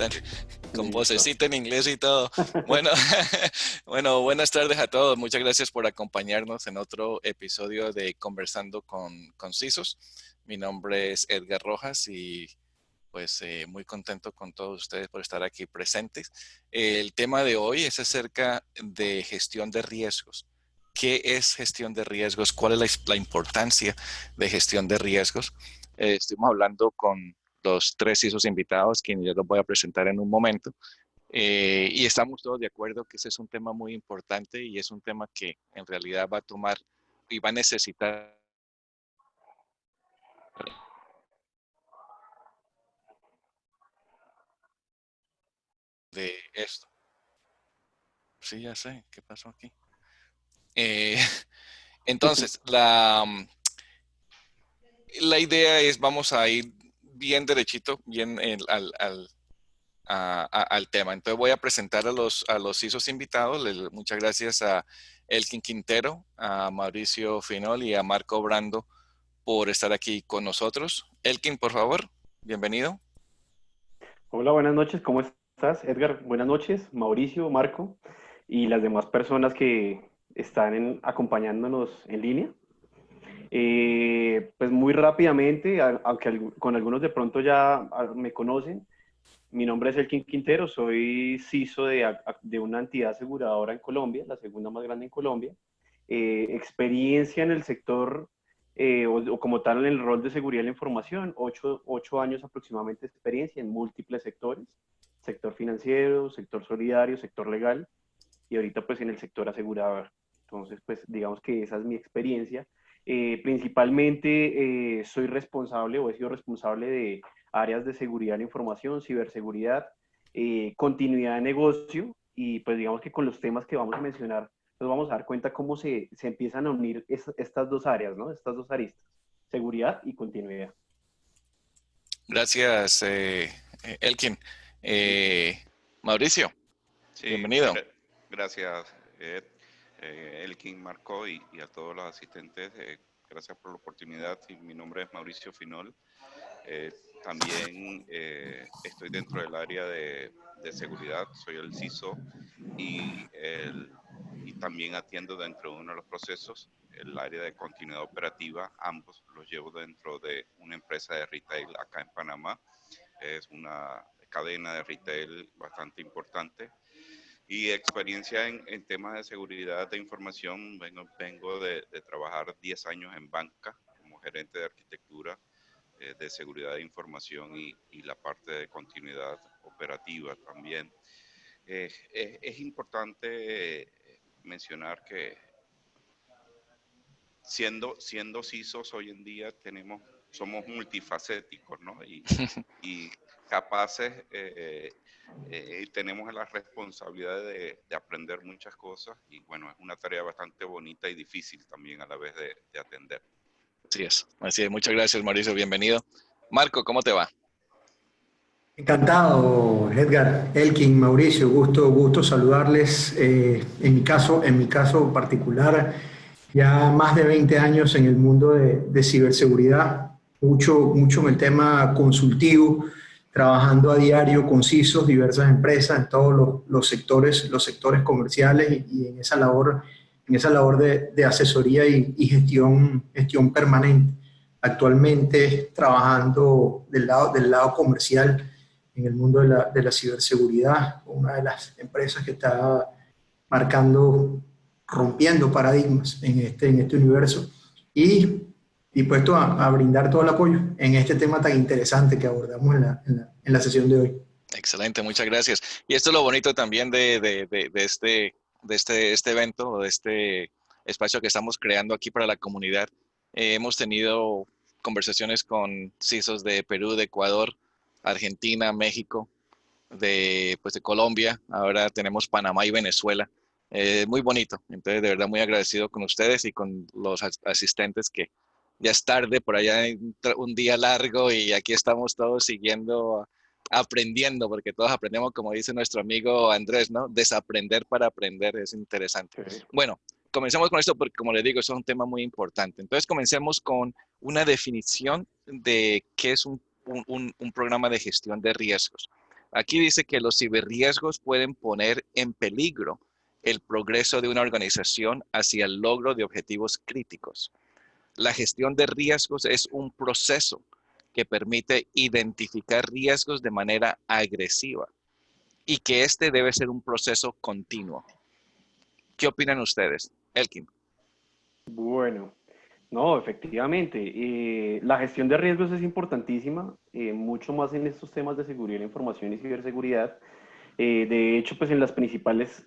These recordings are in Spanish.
están? Con Listo. vocecita en inglés y todo. Bueno, bueno, buenas tardes a todos. Muchas gracias por acompañarnos en otro episodio de Conversando con CISOs. Mi nombre es Edgar Rojas y pues muy contento con todos ustedes por estar aquí presentes. El tema de hoy es acerca de gestión de riesgos. ¿Qué es gestión de riesgos? ¿Cuál es la importancia de gestión de riesgos? Estuvimos hablando con los tres CISOs invitados, quienes yo los voy a presentar en un momento. Y estamos todos de acuerdo que ese es un tema muy importante y es un tema que en realidad va a tomar y va a necesitar de esto. Sí, ya sé, ¿qué pasó aquí? Eh, entonces, la idea es, vamos a ir bien derechito, bien al tema. Entonces voy a presentar a los CISOs invitados. Muchas gracias a Elkin Quintero, a Mauricio Finol y a Marco Brando por estar aquí con nosotros. Elkin, por favor, bienvenido. Hola, buenas noches, ¿cómo estás, Edgar? Buenas noches, Mauricio, Marco y las demás personas que están acompañándonos en línea. Pues muy rápidamente, aunque con algunos de pronto ya me conocen, mi nombre es Elkin Quintero, soy CISO de una entidad aseguradora en Colombia, la segunda más grande en Colombia. Experiencia en el sector o como tal en el rol de seguridad de la información, 8 años aproximadamente de experiencia en múltiples sectores, sector financiero, sector solidario, sector legal y ahorita pues en el sector asegurador. Entonces pues digamos que esa es mi experiencia. Principalmente soy responsable o he sido responsable de áreas de seguridad de la información, ciberseguridad, continuidad de negocio y pues digamos que con los temas que vamos a mencionar nos vamos a dar cuenta cómo se empiezan a unir estas dos áreas, ¿no? Estas dos aristas, seguridad y continuidad. Gracias, Elkin. Eh, Mauricio, Sí, bienvenido. gracias, Ed, Elkin, Marco y a todos los asistentes. Gracias por la oportunidad. Y mi nombre es Mauricio Finol. Eh, También estoy dentro del área de seguridad. Soy el CISO y, y también atiendo dentro de uno de los procesos el área de continuidad operativa. Ambos los llevo dentro de una empresa de retail acá en Panamá. Es una cadena de retail bastante importante y experiencia en temas de seguridad de información. Vengo de trabajar 10 años en banca como gerente de arquitectura de seguridad de información y la parte de continuidad operativa también. Es importante mencionar que siendo CISOs hoy en día somos multifacéticos, ¿no? Y capaces, tenemos la responsabilidad de aprender muchas cosas y bueno, es una tarea bastante bonita y difícil también a la vez de atender. Así es, así es. Muchas gracias, Mauricio, bienvenido. Marco, ¿cómo te va? Encantado, Edgar, Elkin, Mauricio, gusto saludarles. En mi caso particular, ya más de 20 años en el mundo de ciberseguridad, mucho en el tema consultivo, trabajando a diario con CISOs, diversas empresas en todos los sectores comerciales y en esa labor de asesoría y gestión permanente. Actualmente trabajando del lado comercial en el mundo de la ciberseguridad, una de las empresas que está rompiendo paradigmas en este universo y dispuesto a brindar todo el apoyo en este tema tan interesante que abordamos en la sesión de hoy. Excelente, muchas gracias. Y esto es lo bonito también este evento o de este espacio que estamos creando aquí para la comunidad. Hemos tenido conversaciones con CISOs de Perú, de Ecuador, Argentina, México, de Colombia. Ahora tenemos Panamá y Venezuela. Muy bonito. Entonces, de verdad, muy agradecido con ustedes y con los asistentes que ya es tarde, por allá un día largo y aquí estamos todos siguiendo aprendiendo, porque todos aprendemos, como dice nuestro amigo Andrés, ¿no? Desaprender para aprender es interesante. Sí. Bueno, comencemos con esto porque, como les digo, eso es un tema muy importante. Entonces, comencemos con una definición de qué es un programa de gestión de riesgos. Aquí dice que los ciberriesgos pueden poner en peligro el progreso de una organización hacia el logro de objetivos críticos. La gestión de riesgos es un proceso que permite identificar riesgos de manera agresiva y que este debe ser un proceso continuo. ¿Qué opinan ustedes? Elkin. Bueno, no, efectivamente. La gestión de riesgos es importantísima, mucho más en estos temas de seguridad de la información y ciberseguridad. De hecho, pues en las principales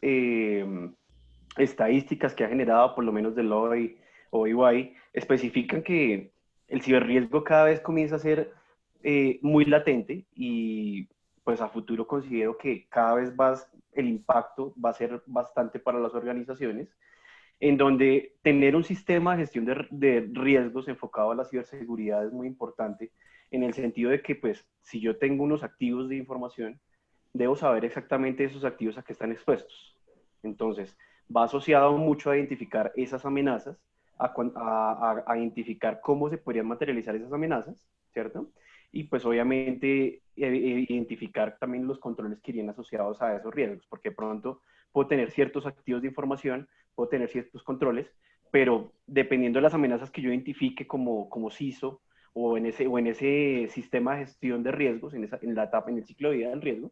estadísticas que ha generado, por lo menos Deloitte o EY, especifican que el ciberriesgo cada vez comienza a ser muy latente y pues a futuro considero que cada vez más el impacto va a ser bastante para las organizaciones, en donde tener un sistema de gestión de riesgos enfocado a la ciberseguridad es muy importante, en el sentido de que, pues, si yo tengo unos activos de información, debo saber exactamente esos activos a qué están expuestos. Entonces, va asociado mucho a identificar esas amenazas, a identificar cómo se podrían materializar esas amenazas, ¿cierto? Y pues obviamente identificar también los controles que irían asociados a esos riesgos, porque pronto puedo tener ciertos activos de información, puedo tener ciertos controles, pero dependiendo de las amenazas que yo identifique como CISO o en ese sistema de gestión de riesgos, en la etapa, en el ciclo de vida del riesgo,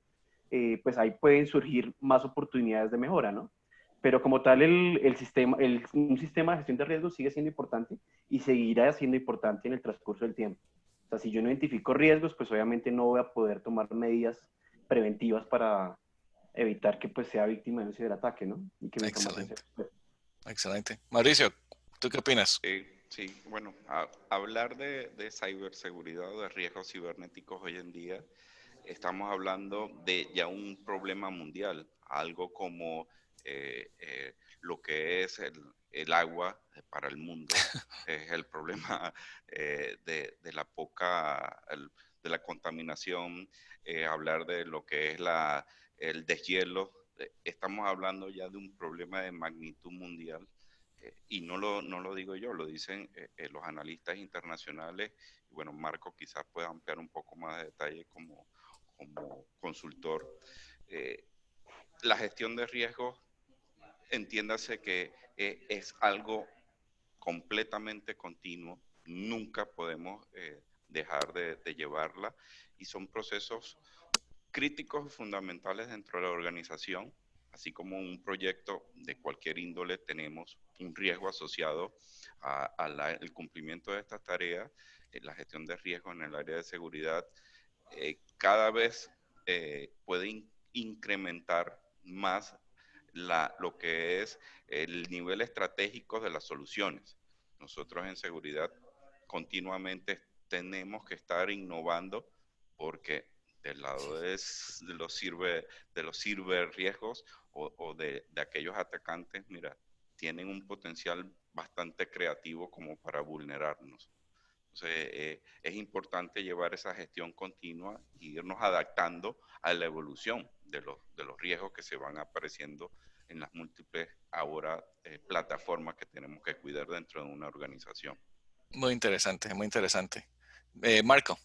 pues ahí pueden surgir más oportunidades de mejora, ¿no? Pero como tal, un sistema de gestión de riesgos sigue siendo importante y seguirá siendo importante en el transcurso del tiempo. O sea, si yo no identifico riesgos, pues obviamente no voy a poder tomar medidas preventivas para evitar que pues sea víctima de un ciberataque, ¿no? Y que mi información sea... Excelente. Mauricio, ¿tú qué opinas? Sí, bueno, hablar de ciberseguridad o de riesgos cibernéticos hoy en día, estamos hablando de ya un problema mundial, algo como lo que es el agua para el mundo, es el problema de la contaminación, hablar de lo que es el deshielo. Estamos hablando ya de un problema de magnitud mundial, y no lo digo yo, lo dicen los analistas internacionales. Y bueno, Marco quizás pueda ampliar un poco más de detalle como consultor. La gestión de riesgos, entiéndase que es algo completamente continuo, nunca podemos dejar de llevarla, y son procesos críticos y fundamentales dentro de la organización. Así como un proyecto de cualquier índole tenemos un riesgo asociado al cumplimiento de estas tareas, la gestión de riesgo en el área de seguridad cada vez puede incrementar más lo que es el nivel estratégico de las soluciones. Nosotros en seguridad continuamente tenemos que estar innovando, porque del lado de los ciberriesgos o de aquellos atacantes, mira, tienen un potencial bastante creativo como para vulnerarnos. Entonces, es importante llevar esa gestión continua e irnos adaptando a la evolución de los riesgos que se van apareciendo en las múltiples ahora plataformas que tenemos que cuidar dentro de una organización. Muy interesante, muy interesante. Marco.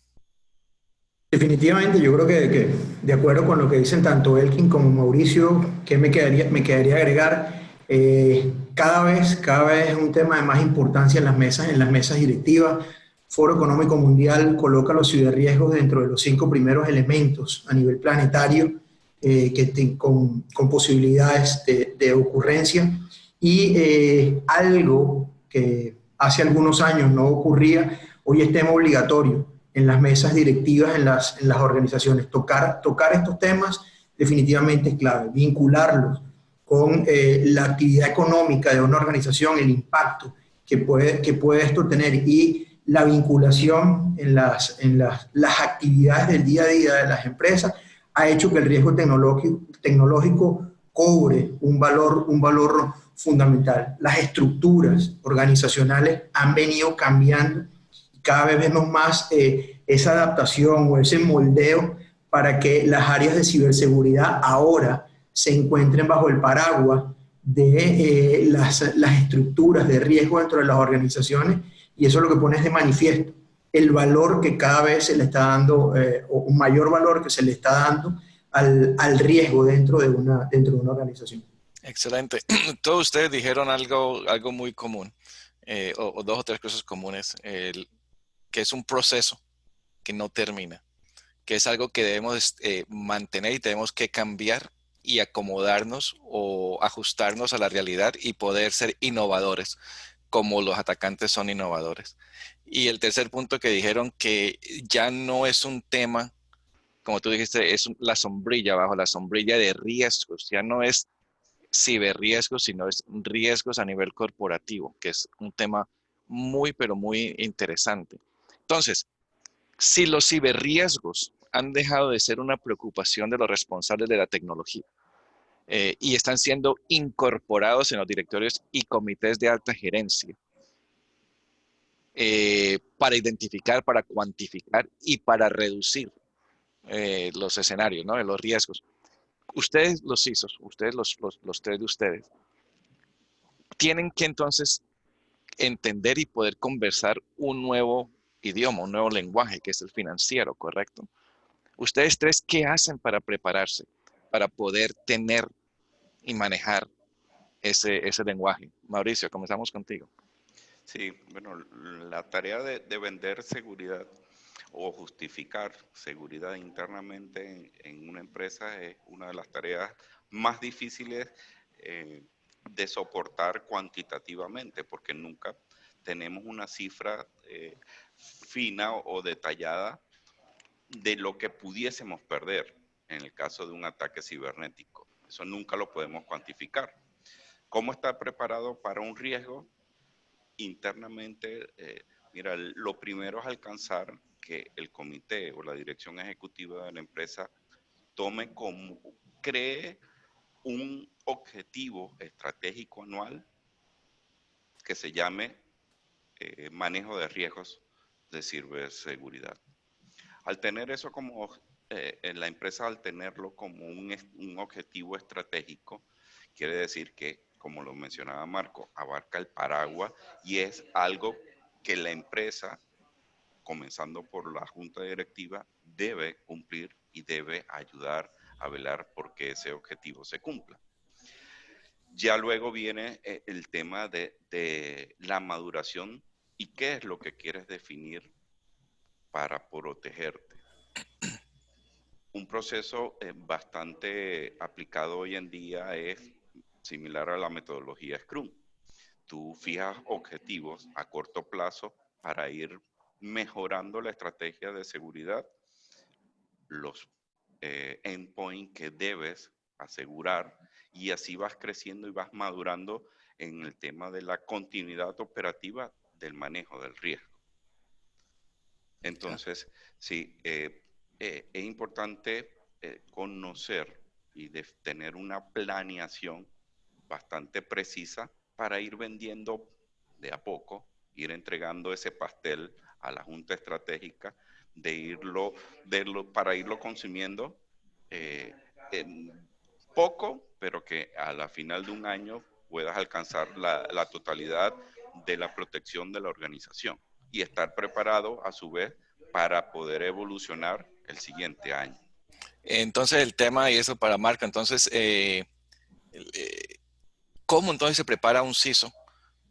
Definitivamente, yo creo que de acuerdo con lo que dicen tanto Elkin como Mauricio, que me quedaría agregar, cada vez es un tema de más importancia en las mesas directivas. Foro Económico Mundial coloca los ciberriesgos dentro de los 5 primeros elementos a nivel planetario con posibilidades de ocurrencia, y algo que hace algunos años no ocurría, hoy es tema obligatorio en las mesas directivas, en las organizaciones. Tocar estos temas definitivamente es clave, vincularlos con la actividad económica de una organización, el impacto que puede esto tener, y la vinculación en las actividades del día a día de las empresas ha hecho que el riesgo tecnológico cobre un valor fundamental. Las estructuras organizacionales han venido cambiando, cada vez vemos más esa adaptación o ese moldeo para que las áreas de ciberseguridad ahora se encuentren bajo el paraguas de las estructuras de riesgo dentro de las organizaciones, y eso es lo que pone de manifiesto el valor que cada vez se le está dando, o un mayor valor que se le está dando al riesgo dentro de una organización. Excelente. Todos ustedes dijeron algo muy común, o dos o tres cosas comunes, que es un proceso que no termina, que es algo que debemos mantener y tenemos que cambiar y acomodarnos o ajustarnos a la realidad y poder ser innovadores, como los atacantes son innovadores. Y el tercer punto que dijeron, que ya no es un tema, como tú dijiste, es la sombrilla, bajo la sombrilla de riesgos, ya no es ciberriesgos, sino es riesgos a nivel corporativo, que es un tema muy, pero muy interesante. Entonces, si los ciberriesgos han dejado de ser una preocupación de los responsables de la tecnología y están siendo incorporados en los directorios y comités de alta gerencia para identificar, para cuantificar y para reducir los escenarios, ¿no?, de los riesgos. Ustedes los CISOs, ustedes los tres de ustedes, tienen que entonces entender y poder conversar un nuevo idioma, un nuevo lenguaje, que es el financiero, ¿correcto? Ustedes tres, ¿qué hacen para prepararse, para poder tener y manejar ese lenguaje? Mauricio, comenzamos contigo. Sí, bueno, la tarea de vender seguridad o justificar seguridad internamente en una empresa es una de las tareas más difíciles de soportar cuantitativamente, porque nunca tenemos una cifra fina o detallada de lo que pudiésemos perder en el caso de un ataque cibernético. Eso nunca lo podemos cuantificar. ¿Cómo estar preparado para un riesgo? Internamente, mira, lo primero es alcanzar que el comité o la dirección ejecutiva de la empresa cree un objetivo estratégico anual que se llame manejo de riesgos de ciberseguridad. Al tener eso como, la empresa al tenerlo como un objetivo estratégico, quiere decir que, como lo mencionaba Marco, abarca el paraguas y es algo que la empresa, comenzando por la junta directiva, debe cumplir y debe ayudar a velar porque ese objetivo se cumpla. Ya luego viene el tema de la maduración y qué es lo que quieres definir para protegerte. Un proceso bastante aplicado hoy en día es similar a la metodología Scrum. Tú fijas objetivos a corto plazo para ir mejorando la estrategia de seguridad, los endpoints que debes asegurar, y así vas creciendo y vas madurando en el tema de la continuidad operativa del manejo del riesgo. Entonces, sí, es importante conocer y tener una planeación bastante precisa para ir vendiendo de a poco, ir entregando ese pastel a la junta estratégica, para irlo consumiendo poco, pero que a la final de un año puedas alcanzar la totalidad de la protección de la organización y estar preparado a su vez para poder evolucionar el siguiente año. Entonces el tema, y eso para Marco, entonces, ¿cómo entonces se prepara un CISO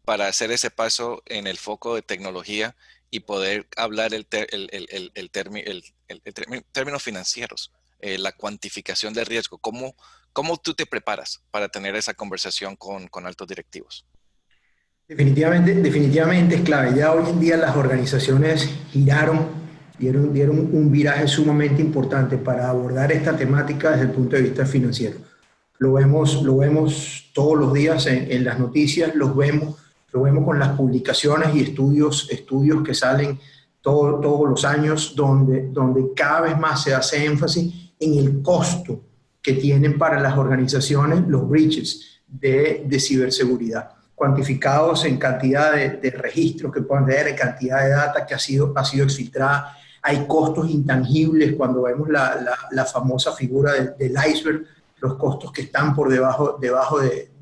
para hacer ese paso en el foco de tecnología y poder hablar términos financieros, la cuantificación de riesgo? ¿Cómo tú te preparas para tener esa conversación con altos directivos? Definitivamente es clave. Ya hoy en día las organizaciones dieron un viraje sumamente importante para abordar esta temática desde el punto de vista financiero. Lo vemos todos los días en las noticias, lo vemos con las publicaciones y estudios que salen todos los años, donde cada vez más se hace énfasis en el costo que tienen para las organizaciones los breaches de ciberseguridad, cuantificados en cantidad de registros que pueden tener, en cantidad de data que ha sido exfiltrada. Hay costos intangibles cuando vemos la famosa figura del iceberg, los costos que están por debajo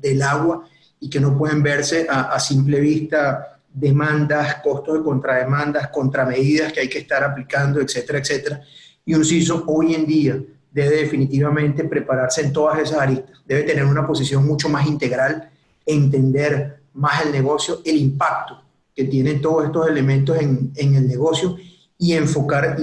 del agua y que no pueden verse a simple vista, demandas, costos de contrademandas, contramedidas que hay que estar aplicando, etcétera, etcétera. Y un CISO hoy en día debe definitivamente prepararse en todas esas aristas. Debe tener una posición mucho más integral, entender más el negocio, el impacto que tienen todos estos elementos en el negocio y enfocar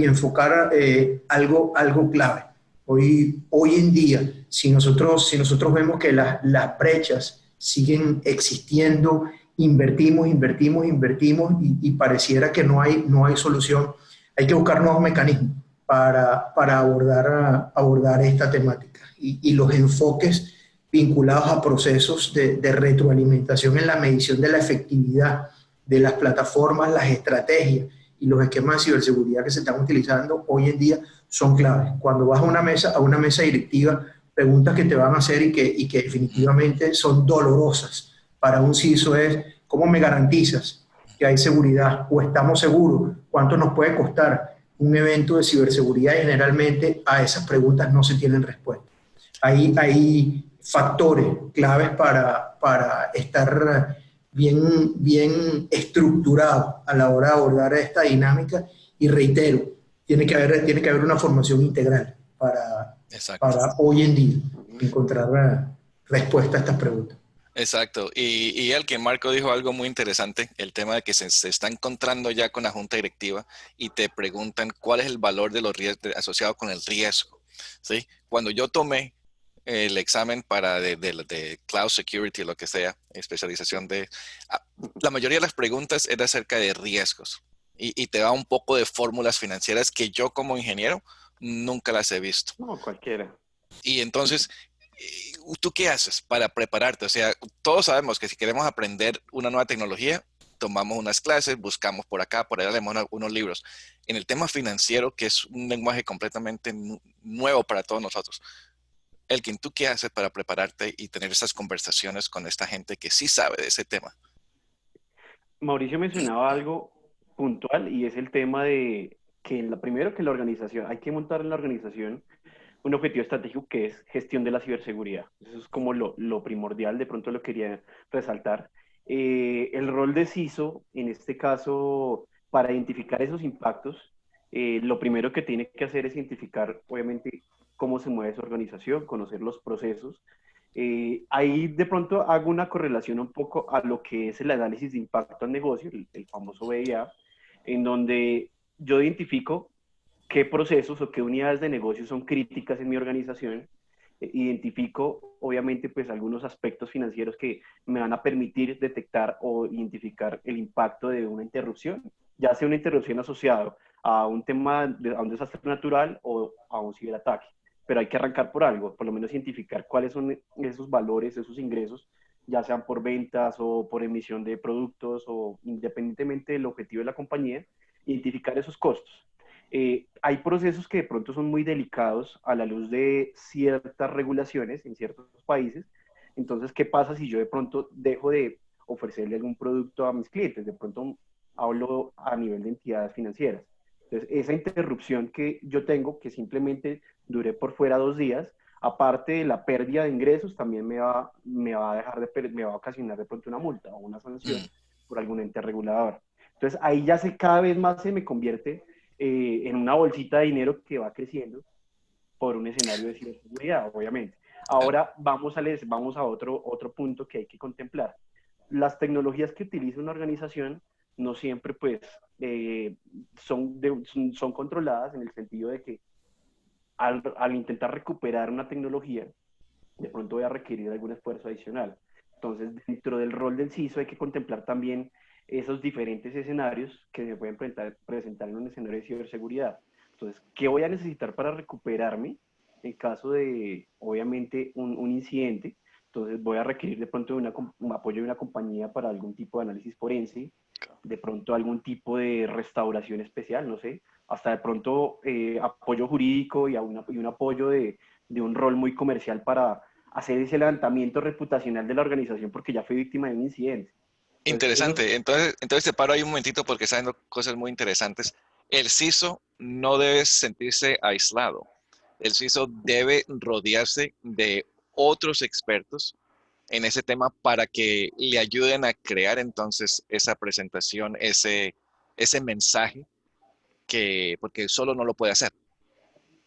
algo clave. Hoy en día, si nosotros vemos que las brechas siguen existiendo, invertimos y pareciera que no hay solución, hay que buscar nuevos mecanismos para abordar esta temática. Y los enfoques vinculados a procesos de retroalimentación en la medición de la efectividad de las plataformas, las estrategias y los esquemas de ciberseguridad que se están utilizando hoy en día son claves. Cuando vas a una mesa directiva, preguntas que te van a hacer y que definitivamente son dolorosas para un CISO es: ¿cómo me garantizas que hay seguridad? ¿O estamos seguros? ¿Cuánto nos puede costar un evento de ciberseguridad? Y generalmente a esas preguntas no se tienen respuesta. Hay factores claves para estar bien estructurado a la hora de abordar esta dinámica, y reitero, tiene que haber una formación integral para hoy en día encontrar respuesta a estas preguntas. Exacto. Y el que Marco dijo algo muy interesante, el tema de que se está encontrando ya con la junta directiva y te preguntan cuál es el valor de los riesgos asociado con el riesgo, ¿sí? Cuando yo tomé el examen para de Cloud Security, lo que sea, especialización la mayoría de las preguntas era acerca de riesgos y te da un poco de fórmulas financieras que yo como ingeniero nunca las he visto. No, cualquiera. Y entonces, ¿tú qué haces para prepararte? O sea, todos sabemos que si queremos aprender una nueva tecnología, tomamos unas clases, buscamos por acá, por allá, leemos unos libros. En el tema financiero, que es un lenguaje completamente nuevo para todos nosotros, Elkin, ¿tú qué haces para prepararte y tener esas conversaciones con esta gente que sí sabe de ese tema? Mauricio mencionaba algo puntual y es el tema de que primero que la organización, hay que montar en la organización un objetivo estratégico que es gestión de la ciberseguridad. Eso es como lo primordial, de pronto lo quería resaltar. El rol de CISO, en este caso, para identificar esos impactos, lo primero que tiene que hacer es identificar, obviamente, cómo se mueve su organización, conocer los procesos. Ahí de pronto hago una correlación un poco a lo que es el análisis de impacto al negocio, el famoso BIA, en donde yo identifico qué procesos o qué unidades de negocio son críticas en mi organización, identifico obviamente pues algunos aspectos financieros que me van a permitir detectar o identificar el impacto de una interrupción, ya sea una interrupción asociada a un a un desastre natural o a un ciberataque. Pero hay que arrancar por algo, por lo menos identificar cuáles son esos valores, esos ingresos, ya sean por ventas o por emisión de productos o independientemente del objetivo de la compañía, identificar esos costos. Hay procesos que de pronto son muy delicados a la luz de ciertas regulaciones en ciertos países. Entonces, ¿qué pasa si yo de pronto dejo de ofrecerle algún producto a mis clientes? De pronto hablo a nivel de entidades financieras. Entonces, esa interrupción que yo tengo, que simplemente duré por fuera 2 días, aparte de la pérdida de ingresos, también me va a ocasionar de pronto una multa o una sanción por algún ente regulador. Entonces, ahí ya cada vez más se me convierte en una bolsita de dinero que va creciendo por un escenario de ciberseguridad, obviamente. Ahora vamos a otro punto que hay que contemplar. Las tecnologías que utiliza una organización no siempre pues son controladas, en el sentido de que al intentar recuperar una tecnología, de pronto voy a requerir algún esfuerzo adicional. Entonces, dentro del rol del CISO hay que contemplar también esos diferentes escenarios que se pueden presentar en un escenario de ciberseguridad. Entonces, ¿qué voy a necesitar para recuperarme en caso de, obviamente, un incidente? Entonces, voy a requerir de pronto un apoyo de una compañía para algún tipo de análisis forense, de pronto algún tipo de restauración especial, no sé, hasta de pronto apoyo jurídico y un apoyo de un rol muy comercial para hacer ese levantamiento reputacional de la organización porque ya fue víctima de un incidente. Interesante. Entonces te paro ahí un momentito porque están cosas muy interesantes. El CISO no debe sentirse aislado. El CISO debe rodearse de otros expertos en ese tema para que le ayuden a crear entonces esa presentación, ese mensaje, porque solo no lo puede hacer.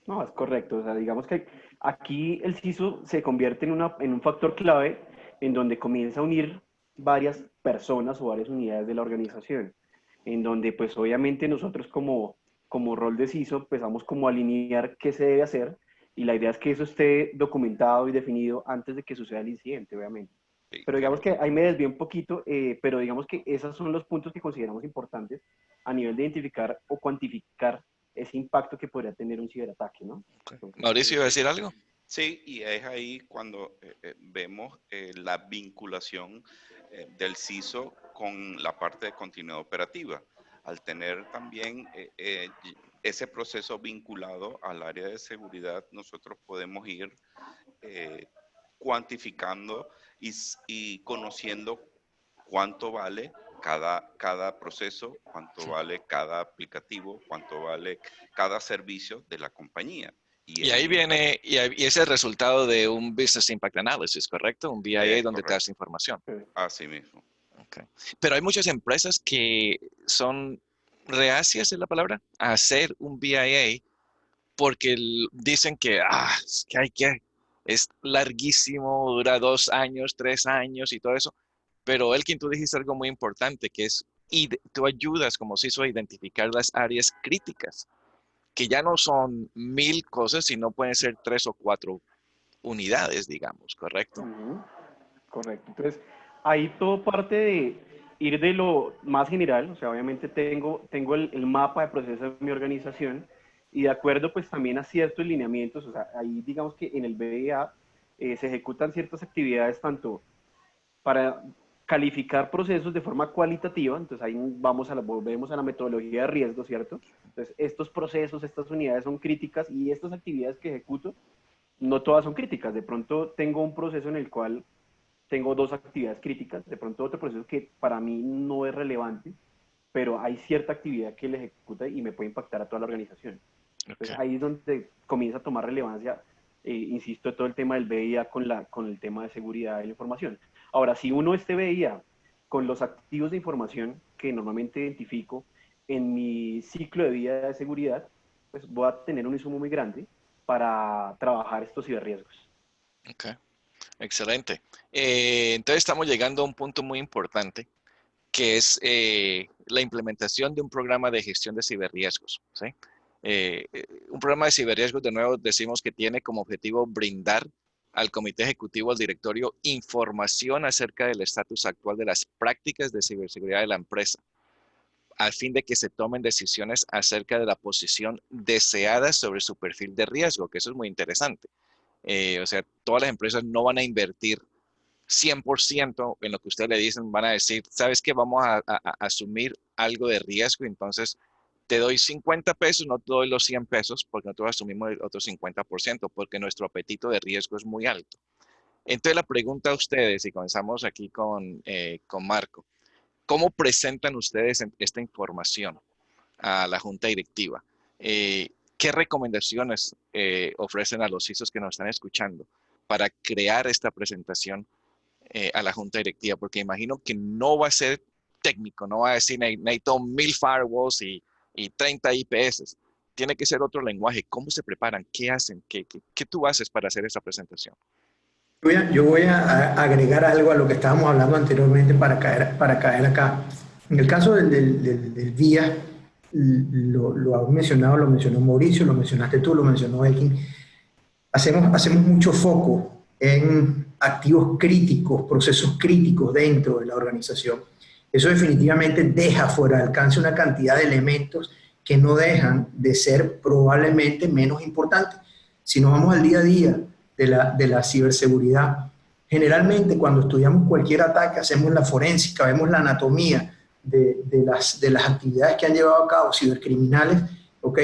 No, es correcto. O sea, digamos que aquí el CISO se convierte en un factor clave en donde comienza a unir varias personas o varias unidades de la organización, en donde pues obviamente nosotros como rol de CISO empezamos como a alinear qué se debe hacer y la idea es que eso esté documentado y definido antes de que suceda el incidente, obviamente. Sí, Pero digamos claro. que ahí me desvié un poquito, pero digamos que esos son los puntos que consideramos importantes a nivel de identificar o cuantificar ese impacto que podría tener un ciberataque, ¿no? Okay. Entonces, Mauricio, ¿iba a decir algo? Sí, y es ahí cuando vemos la vinculación del CISO con la parte de continuidad operativa. Al tener también ese proceso vinculado al área de seguridad, nosotros podemos ir eh, cuantificando y conociendo cuánto vale cada proceso, cuánto vale cada aplicativo, cuánto vale cada servicio de la compañía. Y ahí viene, y ese es el resultado de un Business Impact Analysis, ¿correcto? Un BIA donde te das información. Así mismo. Okay. Pero hay muchas empresas que son reacias, es la palabra, a hacer un BIA porque dicen que, es larguísimo, dura 2 años, 3 años y todo eso. Pero Elkin, tú dijiste algo muy importante, que es, y tú ayudas como CISO a identificar las áreas críticas, que ya no son 1000 cosas, sino pueden ser 3 o 4 unidades, digamos, ¿correcto? Correcto. Entonces, ahí todo parte de ir de lo más general, o sea, obviamente tengo el mapa de procesos de mi organización y de acuerdo pues también a ciertos lineamientos, o sea, ahí digamos que en el BDA se ejecutan ciertas actividades tanto para calificar procesos de forma cualitativa, entonces ahí volvemos a la metodología de riesgo, ¿cierto? Entonces, estos procesos, estas unidades son críticas y estas actividades que ejecuto, no todas son críticas. De pronto tengo un proceso en el cual tengo 2 actividades críticas, de pronto otro proceso que para mí no es relevante, pero hay cierta actividad que le ejecuta y me puede impactar a toda la organización. Entonces ahí es donde comienza a tomar relevancia, insisto, todo el tema del BIA con el tema de seguridad de la información. Ahora, si uno este BIA con los activos de información que normalmente identifico en mi ciclo de vida de seguridad, pues voy a tener un insumo muy grande para trabajar estos ciberriesgos. Ok, excelente. Entonces estamos llegando a un punto muy importante, que es la implementación de un programa de gestión de ciberriesgos, ¿sí? Un programa de ciberriesgos, de nuevo, decimos que tiene como objetivo brindar al comité ejecutivo, al directorio, información acerca del estatus actual de las prácticas de ciberseguridad de la empresa, al fin de que se tomen decisiones acerca de la posición deseada sobre su perfil de riesgo, que eso es muy interesante. O sea, todas las empresas no van a invertir 100% en lo que ustedes le dicen, van a decir, ¿sabes qué? Vamos a asumir algo de riesgo, entonces te doy 50 pesos, no te doy los 100 pesos, porque nosotros asumimos el otro 50%, porque nuestro apetito de riesgo es muy alto. Entonces la pregunta a ustedes, y comenzamos aquí con Marco, ¿cómo presentan ustedes esta información a la junta directiva? ¿Qué recomendaciones ofrecen a los CISOs que nos están escuchando para crear esta presentación a la junta directiva? Porque imagino que no va a ser técnico, no va a decir necesito 1000 firewalls y 30 IPS. Tiene que ser otro lenguaje. ¿Cómo se preparan? ¿Qué hacen? ¿Qué tú haces para hacer esa presentación? Yo voy a agregar algo a lo que estábamos hablando anteriormente para caer acá. En el caso del VIA, lo mencionó Mauricio, lo mencionaste tú, lo mencionó Elkin. Hacemos mucho foco en activos críticos, procesos críticos dentro de la organización. Eso definitivamente deja fuera de alcance una cantidad de elementos que no dejan de ser probablemente menos importantes. Si nos vamos al día a día de la ciberseguridad, generalmente cuando estudiamos cualquier ataque hacemos la forénsica, vemos la anatomía de las actividades que han llevado a cabo cibercriminales, ¿ok?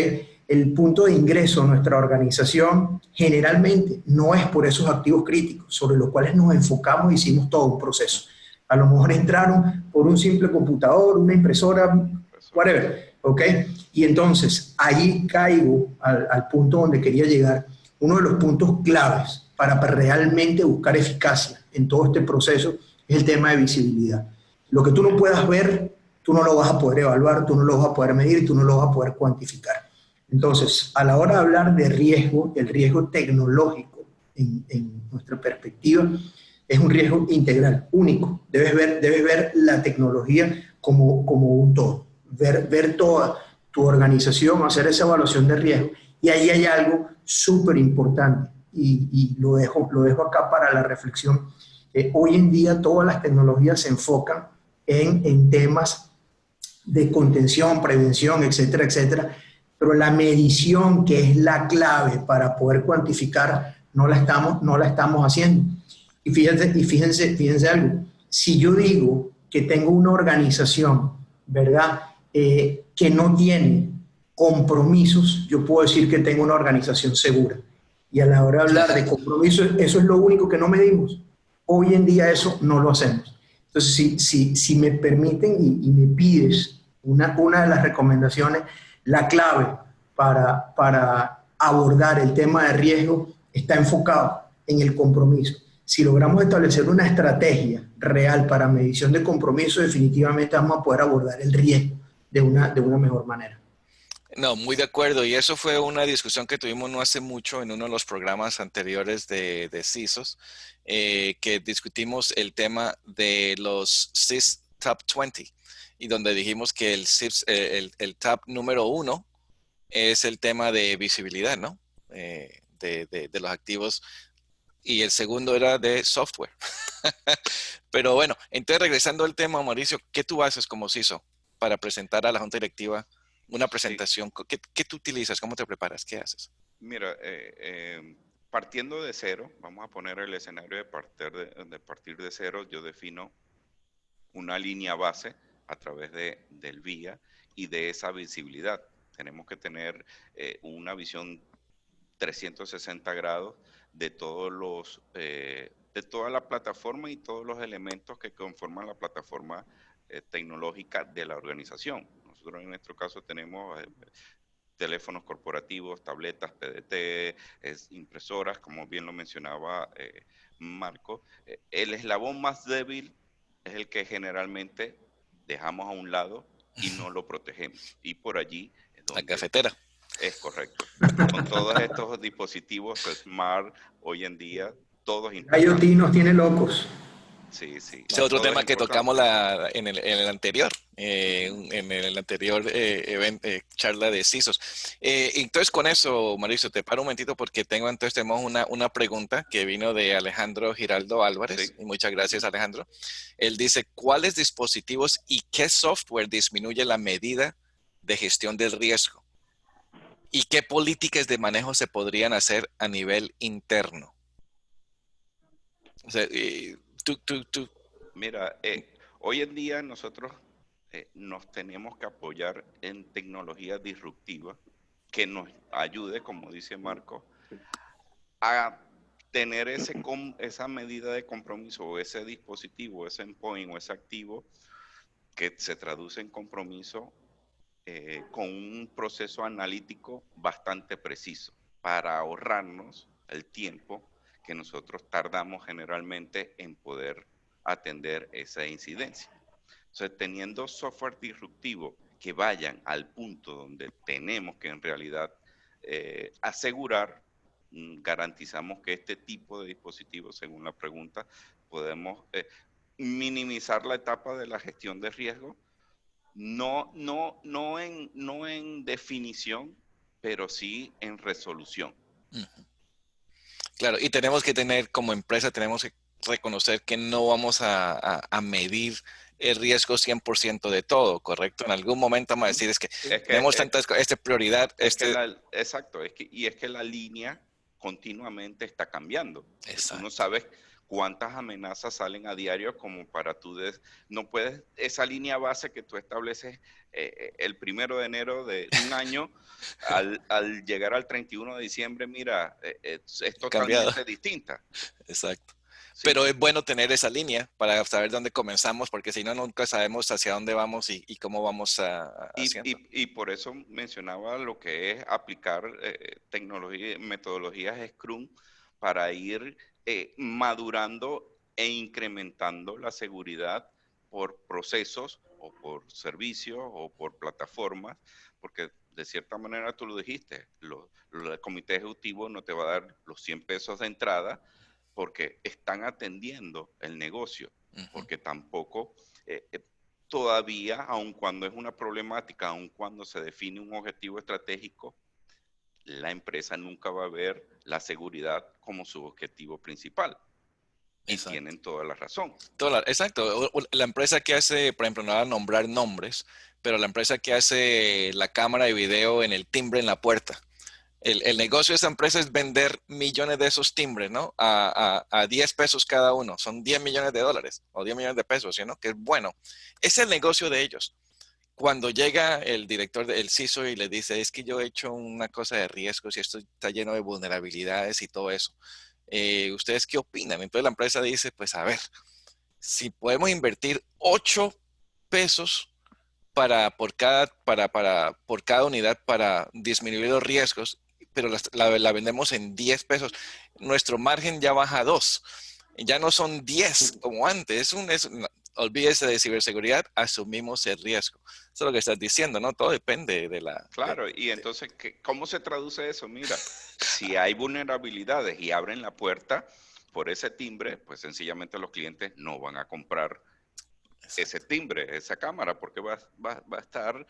El punto de ingreso a nuestra organización generalmente no es por esos activos críticos sobre los cuales nos enfocamos e hicimos todo un proceso. A lo mejor entraron por un simple computador, una impresora, whatever, ¿ok? Y entonces allí caigo al punto donde quería llegar. Uno de los puntos claves para realmente buscar eficacia en todo este proceso es el tema de visibilidad. Lo que tú no puedas ver, tú no lo vas a poder evaluar, tú no lo vas a poder medir, tú no lo vas a poder cuantificar. Entonces, a la hora de hablar de riesgo, el riesgo tecnológico en nuestra perspectiva es un riesgo integral, único. Debes ver la tecnología como un todo, ver toda tu organización, hacer esa evaluación de riesgo. Y ahí hay algo súper importante y lo dejo acá para la reflexión. Hoy en día todas las tecnologías se enfocan en temas de contención, prevención, etcétera, etcétera, pero la medición, que es la clave para poder cuantificar, no la estamos haciendo. Fíjense algo, si yo digo que tengo una organización, ¿verdad?, que no tiene compromisos, yo puedo decir que tengo una organización segura. Y a la hora de hablar de compromisos, eso es lo único que no medimos. Hoy en día eso no lo hacemos. Entonces, si me permiten y me pides una de las recomendaciones, la clave para abordar el tema de riesgo está enfocado en el compromiso. Si logramos establecer una estrategia real para medición de compromiso, definitivamente vamos a poder abordar el riesgo de una mejor manera. No, muy de acuerdo. Y eso fue una discusión que tuvimos no hace mucho en uno de los programas anteriores de CISOs, que discutimos el tema de los CIS Top 20 y donde dijimos que el CIS, el top número 1 es el tema de visibilidad, ¿no? De los activos, y el segundo era de software. Pero bueno, entonces regresando al tema, Mauricio, ¿qué tú haces como CISO para presentar a la Junta Directiva una presentación? Sí. ¿Qué tú utilizas? ¿Cómo te preparas? ¿Qué haces? Mira, partiendo de cero, vamos a poner el escenario de partir de cero, yo defino una línea base a través del VIA y de esa visibilidad. Tenemos que tener una visión 360 grados de de toda la plataforma y todos los elementos que conforman la plataforma tecnológica de la organización. Nosotros en nuestro caso tenemos teléfonos corporativos, tabletas, PDT, impresoras, como bien lo mencionaba Marco. El eslabón más débil es el que generalmente dejamos a un lado y no lo protegemos. Y por allí es donde... La cafetera. Es correcto. Con todos estos dispositivos smart hoy en día, todos IoT nos tiene locos. Sí, sí. Ese es otro tema que tocamos en el anterior, en el anterior charla de CISOs. Entonces, con eso, Mauricio, te paro un momentito porque tenemos una pregunta que vino de Alejandro Giraldo Álvarez. Sí. Y muchas gracias, Alejandro. Él dice, ¿cuáles dispositivos y qué software disminuye la medida de gestión del riesgo? ¿Y qué políticas de manejo se podrían hacer a nivel interno? O sea, tú. Mira, hoy en día nosotros nos tenemos que apoyar en tecnología disruptiva que nos ayude, como dice Marco, a tener esa medida de compromiso o ese dispositivo, ese endpoint o ese activo que se traduce en compromiso con un proceso analítico bastante preciso para ahorrarnos el tiempo que nosotros tardamos generalmente en poder atender esa incidencia. Entonces, teniendo software disruptivo que vayan al punto donde tenemos que en realidad asegurar, garantizamos que este tipo de dispositivos, según la pregunta, podemos minimizar la etapa de la gestión de riesgo, no en definición, pero sí en resolución. Uh-huh. Claro, y tenemos que tener, como empresa, tenemos que reconocer que no vamos a medir el riesgo 100% de todo, ¿correcto? En algún momento vamos a decir, tenemos tantas cosas, prioridad. Exacto, y es que la línea continuamente está cambiando. Exacto. Tú no sabes cuántas amenazas salen a diario como para no puedes, esa línea base que tú estableces el 1 de enero de un año, al llegar al 31 de diciembre, mira, es totalmente distinta. Exacto. Sí. Pero es bueno tener esa línea para saber dónde comenzamos, porque si no, nunca sabemos hacia dónde vamos y cómo vamos haciendo. Y por eso mencionaba lo que es aplicar metodologías Scrum para ir madurando e incrementando la seguridad por procesos o por servicios o por plataformas, porque de cierta manera tú lo dijiste, el comité ejecutivo no te va a dar los 100 pesos de entrada porque están atendiendo el negocio, porque tampoco todavía, aun cuando es una problemática, aun cuando se define un objetivo estratégico, la empresa nunca va a ver la seguridad como su objetivo principal. Y Exacto. tienen toda la razón. Exacto. La empresa que hace, por ejemplo, no voy a nombrar nombres, pero la empresa que hace la cámara de video en el timbre en la puerta. El negocio de esa empresa es vender millones de esos timbres, ¿no? A 10 pesos cada uno. Son 10 millones de dólares o 10 millones de pesos, ¿no? Que es bueno. Es el negocio de ellos. Cuando llega el director del CISO y le dice, es que yo he hecho una cosa de riesgos y esto está lleno de vulnerabilidades y todo eso. ¿Ustedes qué opinan? Entonces la empresa dice, pues a ver, si podemos invertir 8 pesos por cada unidad para disminuir los riesgos, pero la vendemos en 10 pesos, nuestro margen ya baja a 2. Ya no son 10 como antes. Olvídese de ciberseguridad, asumimos el riesgo. Eso es lo que estás diciendo, ¿no? Todo depende de la... Claro, y entonces, ¿cómo se traduce eso? Mira, si hay vulnerabilidades y abren la puerta por ese timbre, pues sencillamente los clientes no van a comprar ese timbre, esa cámara, porque va a estar,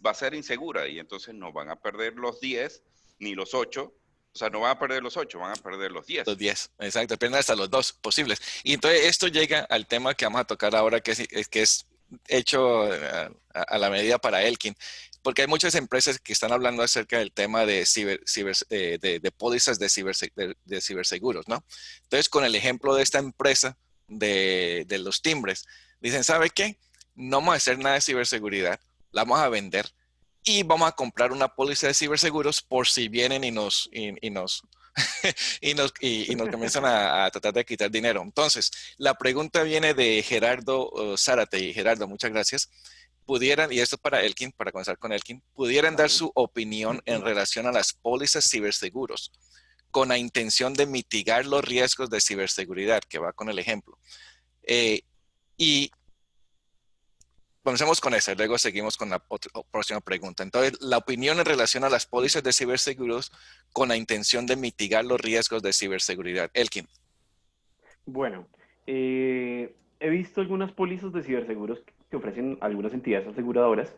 va a ser insegura y entonces no van a perder los 10 ni los 8. O sea, no van a perder los 8, van a perder los 10. Los 10, exacto, depende hasta los 2 posibles. Y entonces esto llega al tema que vamos a tocar ahora, que es hecho a la medida para Elkin, porque hay muchas empresas que están hablando acerca del tema de de pólizas de ciberseguros, ¿no? Entonces, con el ejemplo de esta empresa de los timbres, dicen, ¿sabe qué? No vamos a hacer nada de ciberseguridad, la vamos a vender y vamos a comprar una póliza de ciberseguros por si vienen y nos nos comienzan a tratar de quitar dinero. Entonces, la pregunta viene de Gerardo Zárate. Y Gerardo, muchas gracias. Pudieran, y esto para Elkin, para comenzar con Elkin, pudieran dar su opinión en relación a las pólizas ciberseguros con la intención de mitigar los riesgos de ciberseguridad, que va con el ejemplo. Y comencemos con esa, luego seguimos con la próxima pregunta. Entonces, la opinión en relación a las pólizas de ciberseguros con la intención de mitigar los riesgos de ciberseguridad. Elkin. Bueno, he visto algunas pólizas de ciberseguros que ofrecen algunas entidades aseguradoras,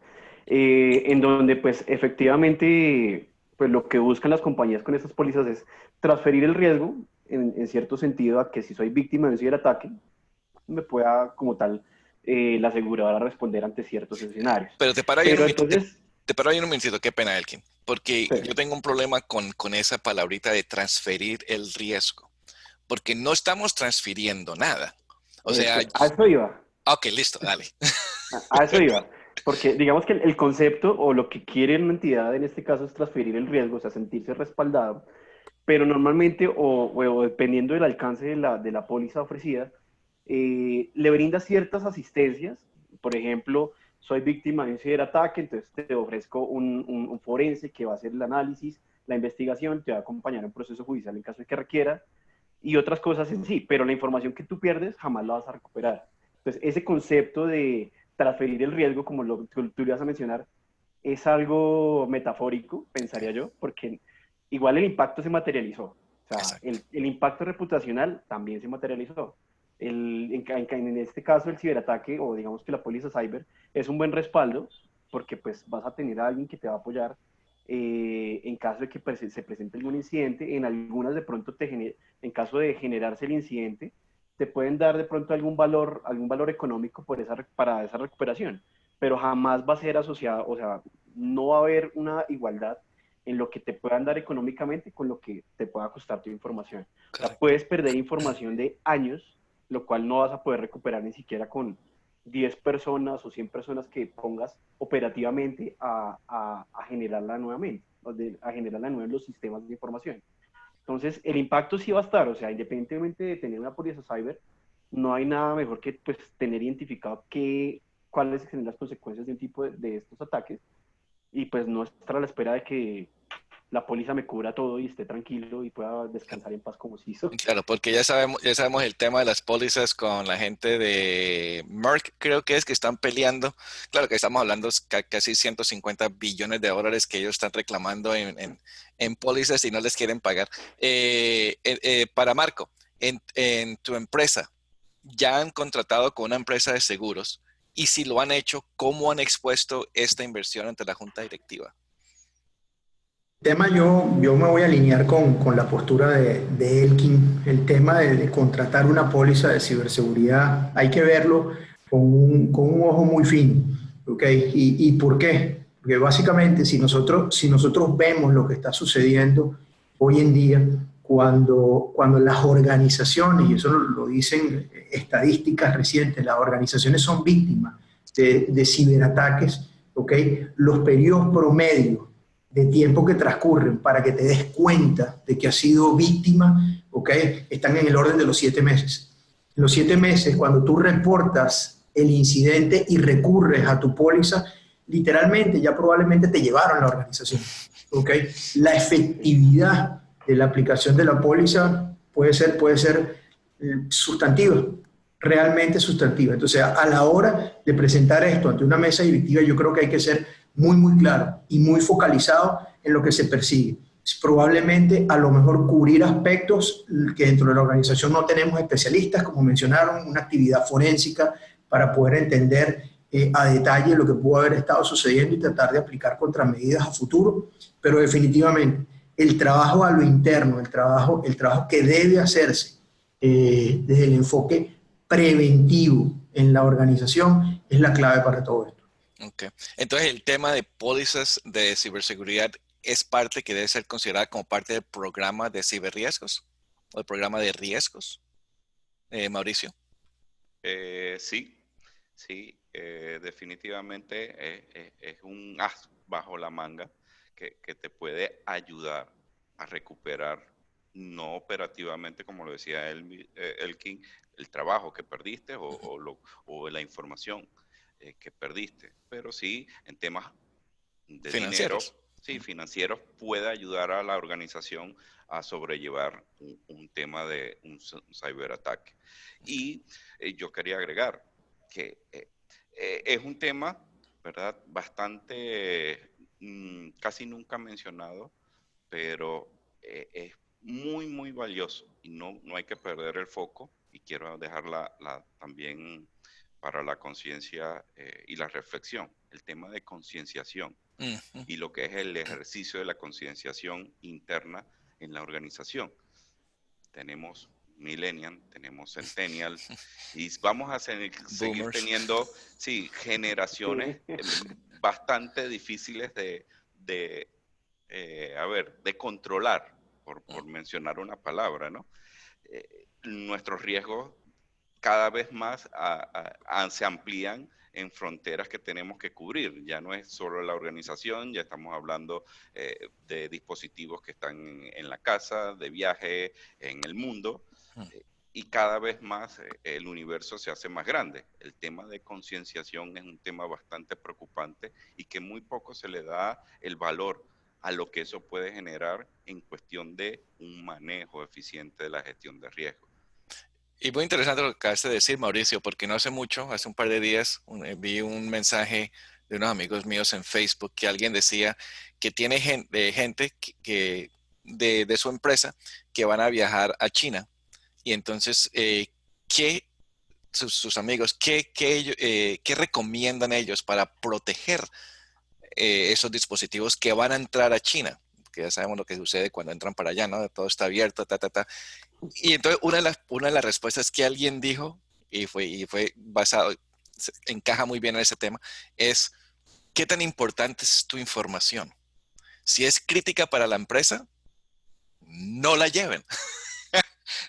en donde pues efectivamente pues lo que buscan las compañías con estas pólizas es transferir el riesgo en cierto sentido a que si soy víctima de un ciberataque, me pueda como tal la aseguradora responder ante ciertos escenarios. Pero te paro ahí un momentito, qué pena, Elkin, porque Sí. yo tengo un problema con esa palabrita de transferir el riesgo, porque no estamos transfiriendo nada. O sea, A eso iba. Ok, listo, dale. A eso iba. Porque digamos que el concepto o lo que quiere una entidad en este caso es transferir el riesgo, o sea, sentirse respaldado, pero normalmente o dependiendo del alcance de la póliza ofrecida, le brinda ciertas asistencias. Por ejemplo, soy víctima de un ciberataque, entonces te ofrezco un forense que va a hacer el análisis, la investigación, te va a acompañar en un proceso judicial en caso de que requiera, y otras cosas en sí, pero la información que tú pierdes jamás la vas a recuperar. Entonces, ese concepto de transferir el riesgo, como tú le vas a mencionar, es algo metafórico, pensaría yo, porque igual el impacto se materializó. O sea, el impacto reputacional también se materializó. En este caso, el ciberataque, o digamos que la póliza cyber, es un buen respaldo, porque pues vas a tener a alguien que te va a apoyar en caso de que se presente algún incidente. En algunas de pronto, en caso de generarse el incidente, te pueden dar de pronto algún valor económico para esa recuperación, pero jamás va a ser asociado, o sea, no va a haber una igualdad en lo que te puedan dar económicamente con lo que te pueda costar tu información. O sea, puedes perder información de años, lo cual no vas a poder recuperar ni siquiera con 10 personas o 100 personas que pongas operativamente a generarla nuevamente, a generarla nueva en los sistemas de información. Entonces, el impacto sí va a estar, o sea, independientemente de tener una póliza cyber, no hay nada mejor que pues, tener identificado cuáles son las consecuencias de un tipo de estos ataques y pues no estar a la espera de que la póliza me cubra todo y esté tranquilo y pueda descansar en paz como se hizo. Claro, porque ya sabemos el tema de las pólizas con la gente de Merck, creo que es que están peleando. Claro que estamos hablando casi 150 billones de dólares que ellos están reclamando en pólizas y no les quieren pagar. Para Marco, en tu empresa, ¿ya han contratado con una empresa de seguros? Y si lo han hecho, ¿cómo han expuesto esta inversión ante la junta directiva? Tema yo me voy a alinear con la postura de Elkin. El tema de contratar una póliza de ciberseguridad hay que verlo con un ojo muy fino. ¿Ok? ¿Y por qué? Porque básicamente si nosotros vemos lo que está sucediendo hoy en día, cuando las organizaciones, y eso lo dicen estadísticas recientes, las organizaciones son víctimas de ciberataques, ¿ok? Los periodos promedios de tiempo que transcurren para que te des cuenta de que has sido víctima, ¿ok? Están en el orden de los 7 meses. En los 7 meses, cuando tú reportas el incidente y recurres a tu póliza, literalmente ya probablemente te llevaron a la organización, ¿ok? La efectividad de la aplicación de la póliza puede ser sustantiva, realmente sustantiva. Entonces, a la hora de presentar esto ante una mesa directiva, yo creo que hay que ser muy, muy claro y muy focalizado en lo que se persigue. Probablemente, a lo mejor, cubrir aspectos que dentro de la organización no tenemos especialistas, como mencionaron, una actividad forénsica para poder entender a detalle lo que pudo haber estado sucediendo y tratar de aplicar contramedidas a futuro, pero definitivamente el trabajo a lo interno, el trabajo que debe hacerse desde el enfoque preventivo en la organización es la clave para todo esto. Ok. Entonces, el tema de pólizas de ciberseguridad es parte que debe ser considerada como parte del programa de ciberriesgos o el programa de riesgos, Mauricio. Sí, sí, definitivamente es un as bajo la manga que te puede ayudar a recuperar, no operativamente, como lo decía Elkin, el trabajo que perdiste o la información que perdiste, pero sí en temas de dinero, Financieros. sí, financieros, puede ayudar a la organización a sobrellevar un tema de un ciberataque. Y yo quería agregar que es un tema, ¿verdad?, bastante, casi nunca mencionado, pero es muy, muy valioso y no hay que perder el foco. Y quiero dejarla también para la conciencia y la reflexión, el tema de concienciación Ujú. y lo que es el ejercicio de la concienciación interna en la organización. Tenemos millennial, tenemos centennial y vamos a seguir Boomers. teniendo, sí, generaciones bastante difíciles de controlar, por mencionar una palabra, ¿no? Nuestros riesgos cada vez más se amplían en fronteras que tenemos que cubrir. Ya no es solo la organización, ya estamos hablando de dispositivos que están en la casa, de viaje en el mundo, y cada vez más el universo se hace más grande. El tema de concienciación es un tema bastante preocupante y que muy poco se le da el valor a lo que eso puede generar en cuestión de un manejo eficiente de la gestión de riesgos. Y muy interesante lo que acabas de decir, Mauricio, porque no hace mucho, hace un par de días, vi un mensaje de unos amigos míos en Facebook que alguien decía que tiene gente de su empresa que van a viajar a China. Y entonces, ¿qué sus amigos, qué recomiendan ellos para proteger esos dispositivos que van a entrar a China? Que ya sabemos lo que sucede cuando entran para allá, ¿no? Todo está abierto, ta, ta, ta. Y entonces una de las respuestas que alguien dijo, y fue basado, encaja muy bien en ese tema, es ¿qué tan importante es tu información? Si es crítica para la empresa, no la lleven.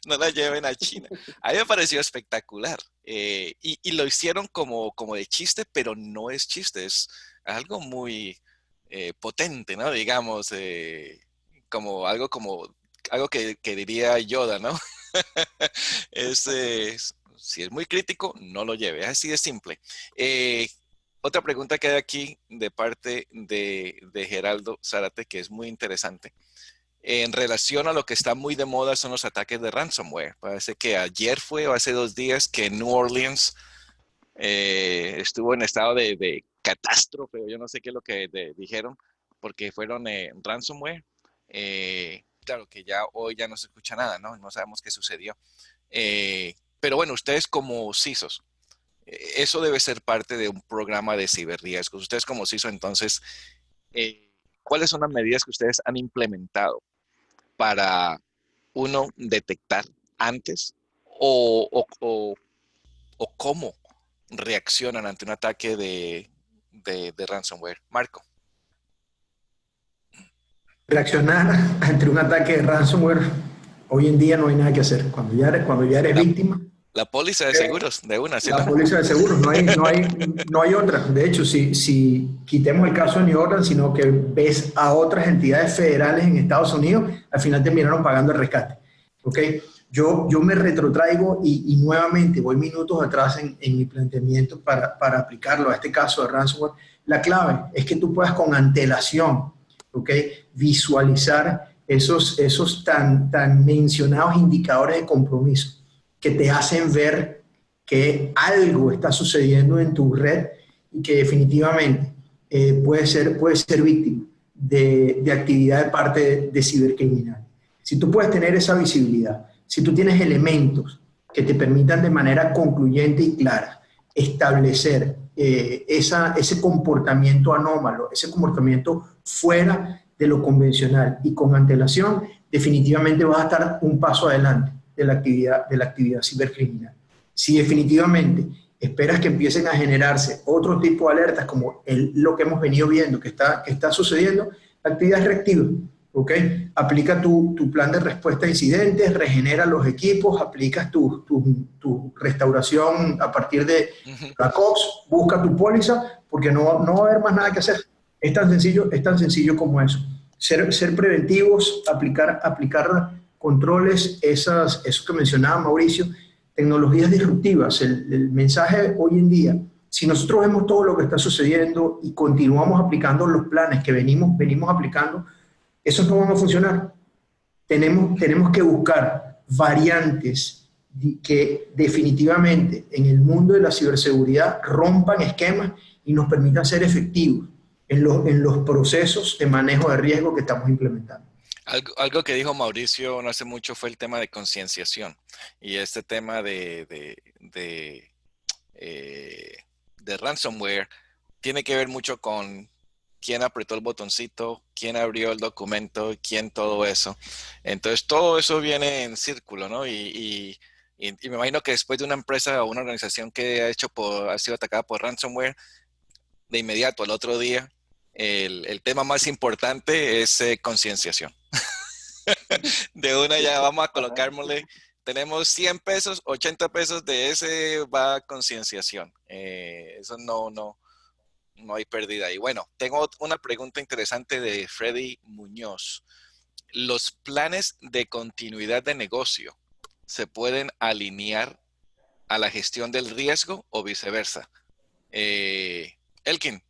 No la lleven a China. A mí me pareció espectacular. Y lo hicieron como de chiste, pero no es chiste, es algo muy potente, ¿no? Digamos, como algo que diría Yoda, ¿no? Si es muy crítico, no lo lleve. Es así de simple. otra pregunta que hay aquí de parte de Geraldo Zárate, que es muy interesante. En relación a lo que está muy de moda son los ataques de ransomware. Parece que ayer fue o hace 2 días que New Orleans estuvo en estado de catástrofe, o yo no sé qué es lo que dijeron, porque fueron ransomware. Claro que ya hoy ya no se escucha nada, ¿no? No sabemos qué sucedió. Pero bueno, ustedes como CISOs, eso debe ser parte de un programa de ciberriesgos. Ustedes como CISO, entonces, ¿cuáles son las medidas que ustedes han implementado para, uno, detectar antes o cómo reaccionan ante un ataque de ransomware? Marco. Reaccionar ante un ataque de ransomware, hoy en día no hay nada que hacer. Cuando ya eres La, víctima, la póliza de seguros, de una, ¿sí, no? la póliza de seguros, no hay otra. De hecho, si quitemos el caso de New Orleans, sino que ves a otras entidades federales en Estados Unidos, al final terminaron pagando el rescate. ¿Ok? Yo me retrotraigo y nuevamente voy minutos atrás en mi planteamiento para aplicarlo a este caso de ransomware. La clave es que tú puedas con antelación, ¿ok? Visualizar esos tan mencionados indicadores de compromiso que te hacen ver que algo está sucediendo en tu red y que definitivamente puede ser víctima de actividad de parte de cibercriminal. Si tú puedes tener esa visibilidad, si tú tienes elementos que te permitan de manera concluyente y clara establecer ese comportamiento anómalo, ese comportamiento fuera de lo convencional y con antelación, definitivamente vas a estar un paso adelante de la actividad cibercriminal. Si definitivamente esperas que empiecen a generarse otro tipo de alertas como lo que hemos venido viendo que está sucediendo, la actividad es reactiva. ¿Ok? Aplica tu plan de respuesta a incidentes, regenera los equipos, aplicas tu restauración a partir de la COPS, busca tu póliza, porque no va a haber más nada que hacer. Es tan sencillo como eso. Ser preventivos, aplicar controles, eso que mencionaba Mauricio, tecnologías disruptivas. El mensaje hoy en día, si nosotros vemos todo lo que está sucediendo y continuamos aplicando los planes que venimos aplicando, esos no van a funcionar. Tenemos que buscar variantes que definitivamente en el mundo de la ciberseguridad rompan esquemas y nos permitan ser efectivos en los procesos de manejo de riesgo que estamos implementando. Algo que dijo Mauricio no hace mucho fue el tema de concienciación. Y este tema de ransomware tiene que ver mucho con quién apretó el botoncito, quién abrió el documento, quién todo eso. Entonces, todo eso viene en círculo, ¿no? Y me imagino que después de una empresa o una organización que ha sido atacada por ransomware, de inmediato, al otro día, el tema más importante es concienciación. De una ya vamos a colocármosle, tenemos 100 pesos, 80 pesos de ese va a concienciación. Eso no hay pérdida. Y bueno, tengo una pregunta interesante de Freddy Muñoz. ¿Los planes de continuidad de negocio se pueden alinear a la gestión del riesgo o viceversa? Elkin,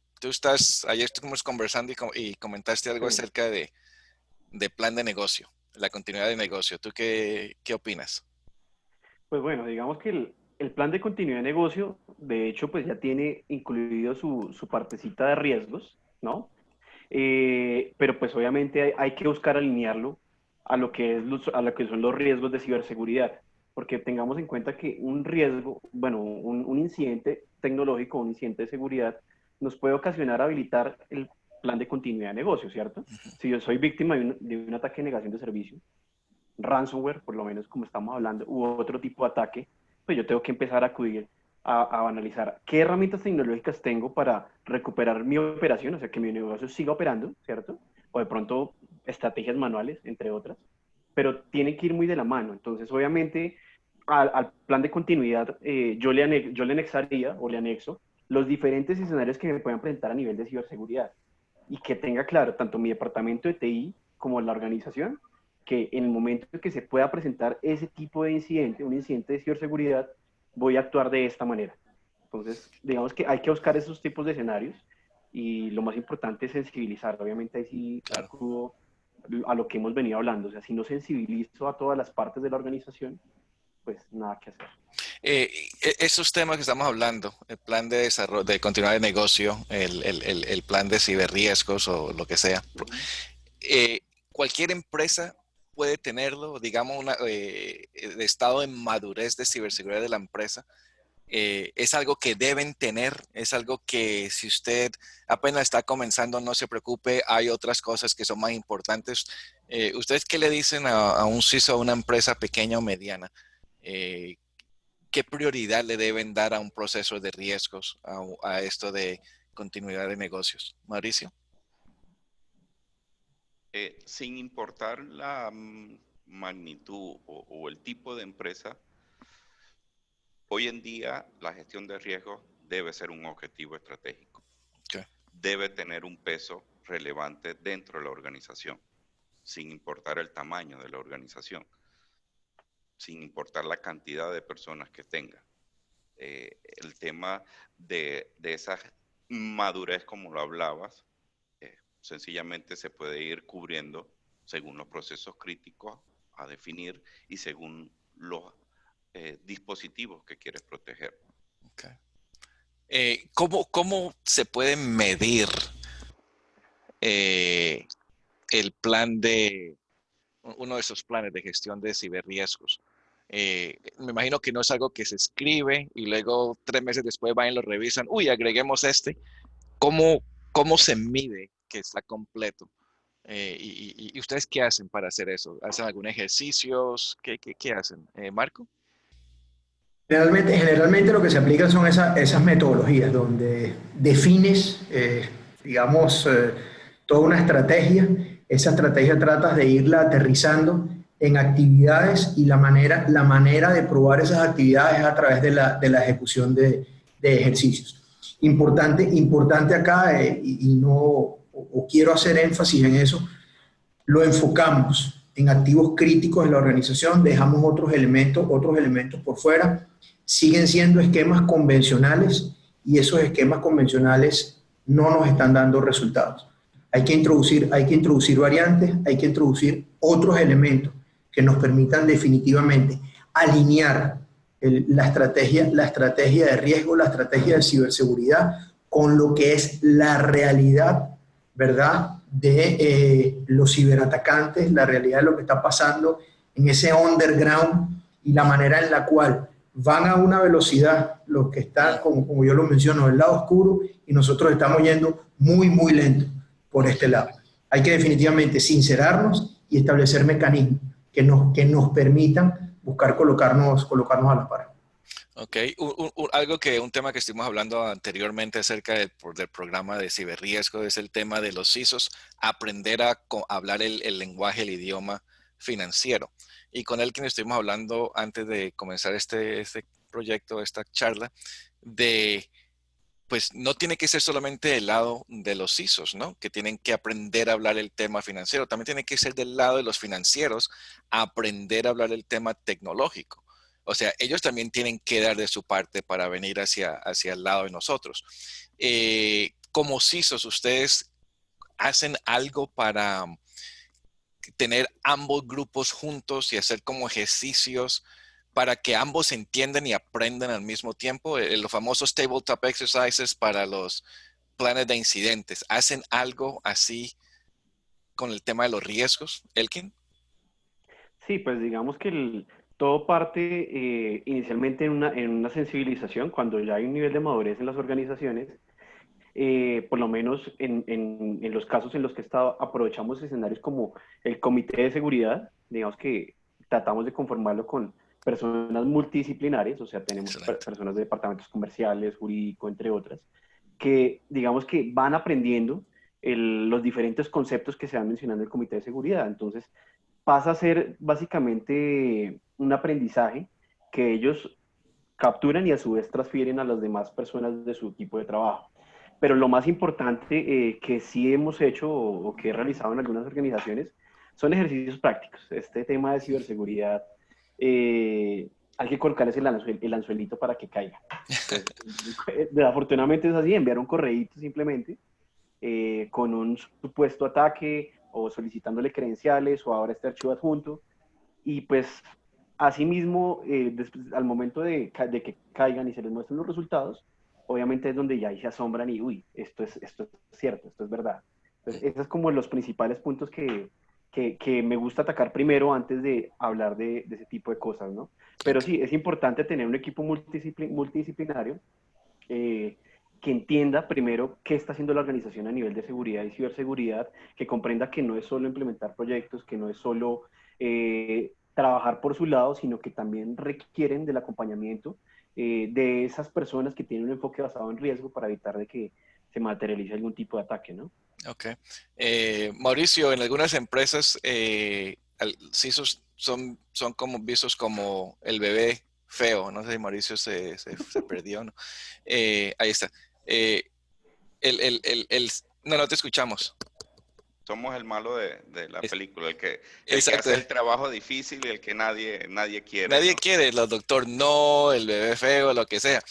ayer estuvimos conversando y comentaste algo Sí. acerca de plan de negocio, la continuidad de negocio. ¿Tú qué opinas? Pues bueno, digamos que el plan de continuidad de negocio, de hecho, pues ya tiene incluido su partecita de riesgos, ¿no? Pero pues obviamente hay que buscar alinearlo a lo que a lo que son los riesgos de ciberseguridad, porque tengamos en cuenta que un riesgo, bueno, un incidente tecnológico, un incidente de seguridad, nos puede ocasionar habilitar el plan de continuidad de negocio, ¿cierto? Si yo soy víctima de un ataque de negación de servicio, ransomware, por lo menos como estamos hablando, u otro tipo de ataque, pues yo tengo que empezar a acudir a analizar qué herramientas tecnológicas tengo para recuperar mi operación, o sea, que mi negocio siga operando, ¿cierto? O de pronto estrategias manuales, entre otras, pero tienen que ir muy de la mano. Entonces, obviamente, al plan de continuidad, yo le anexaría o le anexo los diferentes escenarios que me puedan presentar a nivel de ciberseguridad y que tenga claro tanto mi departamento de TI como la organización que en el momento en que se pueda presentar ese tipo de incidente, un incidente de ciberseguridad, voy a actuar de esta manera. Entonces, digamos que hay que buscar esos tipos de escenarios y lo más importante es sensibilizar. Obviamente ahí sí Claro. acudo a lo que hemos venido hablando. O sea, si no sensibilizo a todas las partes de la organización, pues nada que hacer. Esos temas que estamos hablando, el plan de desarrollo, de continuidad de negocio, el plan de ciberriesgos o lo que sea, cualquier empresa puede tenerlo, digamos, de estado de madurez de ciberseguridad de la empresa. Es algo que deben tener, es algo que si usted apenas está comenzando, no se preocupe, hay otras cosas que son más importantes. ¿Ustedes qué le dicen a un CISO, a una empresa pequeña o mediana? ¿Qué prioridad le deben dar a un proceso de riesgos, a esto de continuidad de negocios? Mauricio. Sin importar la magnitud o el tipo de empresa, hoy en día la gestión de riesgos debe ser un objetivo estratégico. Okay. Debe tener un peso relevante dentro de la organización, sin importar el tamaño de la organización, sin importar la cantidad de personas que tenga. El tema de esa madurez, como lo hablabas, sencillamente se puede ir cubriendo según los procesos críticos a definir y según los dispositivos que quieres proteger. Okay. ¿Cómo se puede medir el plan uno de esos planes de gestión de ciberriesgos? Me imagino que no es algo que se escribe y luego 3 meses después van y lo revisan. Uy, agreguemos este. ¿Cómo se mide que está completo? ¿Y ustedes qué hacen para hacer eso? ¿Hacen algunos ejercicios? ¿Qué hacen? ¿Marco? Generalmente lo que se aplica son esas metodologías donde defines, digamos, toda una estrategia. Esa estrategia tratas de irla aterrizando en actividades y la manera de probar esas actividades es a través de la ejecución de ejercicios. Importante acá, y no, o quiero hacer énfasis en eso, lo enfocamos en activos críticos de la organización, dejamos otros elementos por fuera, siguen siendo esquemas convencionales y esos esquemas convencionales no nos están dando resultados. Hay que introducir variantes, hay que introducir otros elementos que nos permitan definitivamente alinear la estrategia de riesgo, la estrategia de ciberseguridad con lo que es la realidad, ¿verdad?, de los ciberatacantes, la realidad de lo que está pasando en ese underground y la manera en la cual van a una velocidad los que están, como yo lo menciono, del lado oscuro y nosotros estamos yendo muy, muy lento por este lado. Hay que definitivamente sincerarnos y establecer mecanismos que nos permitan buscar colocarnos a la par. Ok, un tema que estuvimos hablando anteriormente acerca del programa de ciberriesgo es el tema de los CISOs, aprender a hablar el lenguaje, el idioma financiero. Y con él que estuvimos hablando antes de comenzar este proyecto, esta charla, pues no tiene que ser solamente del lado de los CISOs, ¿no? Que tienen que aprender a hablar el tema financiero, también tiene que ser del lado de los financieros, aprender a hablar el tema tecnológico. O sea, ellos también tienen que dar de su parte para venir hacia el lado de nosotros. Como CISOs, ¿ustedes hacen algo para tener ambos grupos juntos y hacer como ejercicios para que ambos entiendan y aprendan al mismo tiempo? Los famosos tabletop exercises para los planes de incidentes. ¿Hacen algo así con el tema de los riesgos, Elkin? Sí, pues digamos que todo parte inicialmente en una sensibilización, cuando ya hay un nivel de madurez en las organizaciones, por lo menos en los casos en los que he estado, aprovechamos escenarios como el comité de seguridad, digamos que tratamos de conformarlo con personas multidisciplinares, o sea, tenemos personas de departamentos comerciales, jurídico, entre otras, que digamos que van aprendiendo los diferentes conceptos que se van mencionando en el comité de seguridad. Entonces, pasa a ser básicamente un aprendizaje que ellos capturan y a su vez transfieren a las demás personas de su equipo de trabajo. Pero lo más importante que sí hemos hecho o que he realizado en algunas organizaciones son ejercicios prácticos. Este tema de ciberseguridad hay que colocarles el anzuelito para que caiga. Entonces, afortunadamente es así, enviar un correíto simplemente con un supuesto ataque o solicitándole credenciales o ahora este archivo adjunto. Y pues, asimismo, al momento de que caigan y se les muestren los resultados, obviamente es donde ya ahí se asombran y, uy, esto es cierto, esto es verdad. Entonces, esos son como los principales puntos que me gusta atacar primero antes de hablar de ese tipo de cosas, ¿no? Pero sí, es importante tener un equipo multidisciplinario que entienda primero qué está haciendo la organización a nivel de seguridad y ciberseguridad, que comprenda que no es solo implementar proyectos, que no es solo trabajar por su lado, sino que también requieren del acompañamiento de esas personas que tienen un enfoque basado en riesgo para evitar de que se materialice algún tipo de ataque, ¿no? Ok. Mauricio, en algunas empresas, CISOs son como vistos como el bebé feo. No sé si Mauricio se perdió, ¿no? Ahí está. No te escuchamos. Somos el malo de la película, el que Exacto. hace el trabajo difícil y el que nadie quiere. Nadie ¿no? quiere, el doctor no, el bebé feo, lo que sea.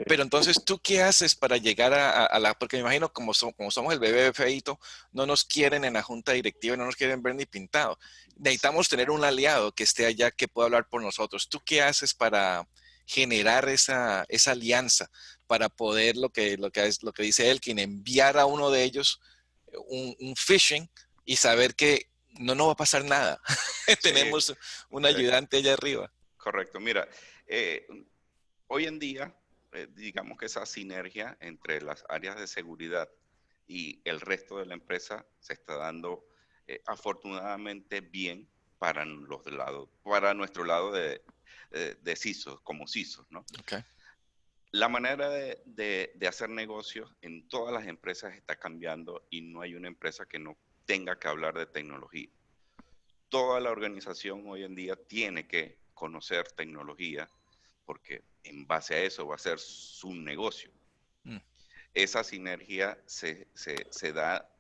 Pero entonces, ¿tú qué haces para llegar a la...? Porque me imagino como somos el bebé feito, no nos quieren en la junta directiva, no nos quieren ver ni pintado. Necesitamos tener un aliado que esté allá, que pueda hablar por nosotros. ¿Tú qué haces para generar esa alianza, para poder, lo que dice Elkin, enviar a uno de ellos un phishing y saber que no nos va a pasar nada? Tenemos un ayudante allá arriba. Correcto. Mira, hoy en día, digamos que esa sinergia entre las áreas de seguridad y el resto de la empresa se está dando afortunadamente bien para nuestro lado de CISOs, como CISOs, ¿no? Okay. La manera de hacer negocios en todas las empresas está cambiando y no hay una empresa que no tenga que hablar de tecnología. Toda la organización hoy en día tiene que conocer tecnología porque en base a eso va a ser su negocio. Esa sinergia se da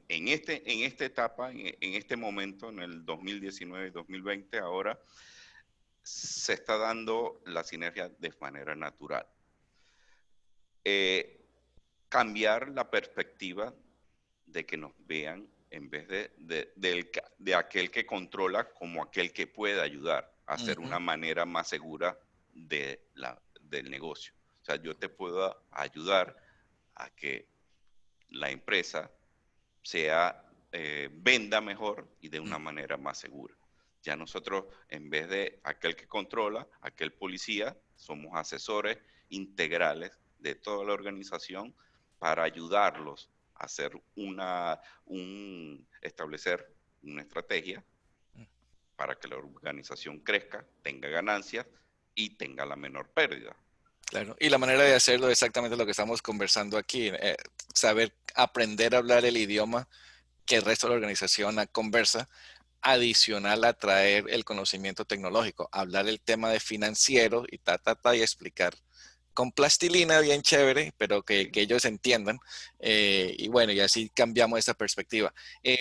en esta etapa, en este momento, en el 2019 y 2020, ahora se está dando la sinergia de manera natural. Cambiar la perspectiva de que nos vean en vez de aquel que controla como aquel que puede ayudar a hacer una manera más segura del negocio. O sea, yo te puedo ayudar a que la empresa venda mejor y de una manera más segura. Ya nosotros, en vez de aquel que controla, aquel policía, somos asesores integrales de toda la organización para ayudarlos a establecer una estrategia para que la organización crezca, tenga ganancias y tenga la menor pérdida. Claro, y la manera de hacerlo es exactamente lo que estamos conversando aquí, aprender a hablar el idioma que el resto de la organización conversa, adicional a traer el conocimiento tecnológico, hablar el tema de financiero y y explicar con plastilina bien chévere, pero que ellos entiendan. Y bueno, y así cambiamos esa perspectiva.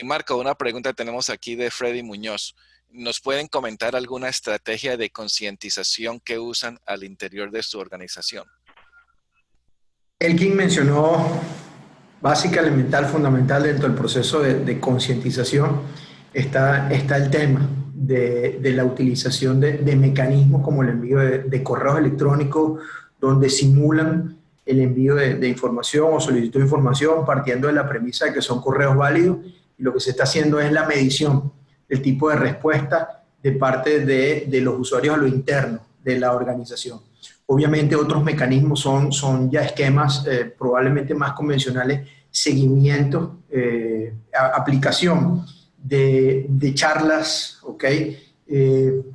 Marco, una pregunta tenemos aquí de Freddy Muñoz. ¿Nos pueden comentar alguna estrategia de concientización que usan al interior de su organización? Elkin mencionó básica, elemental, fundamental dentro del proceso de concientización. Está el tema de la utilización de mecanismos como el envío de correos electrónicos donde simulan el envío de información o solicitud de información partiendo de la premisa de que son correos válidos, y lo que se está haciendo es la medición del tipo de respuesta de parte de los usuarios a lo interno de la organización. Obviamente otros mecanismos son ya esquemas probablemente más convencionales, seguimiento, aplicación de charlas,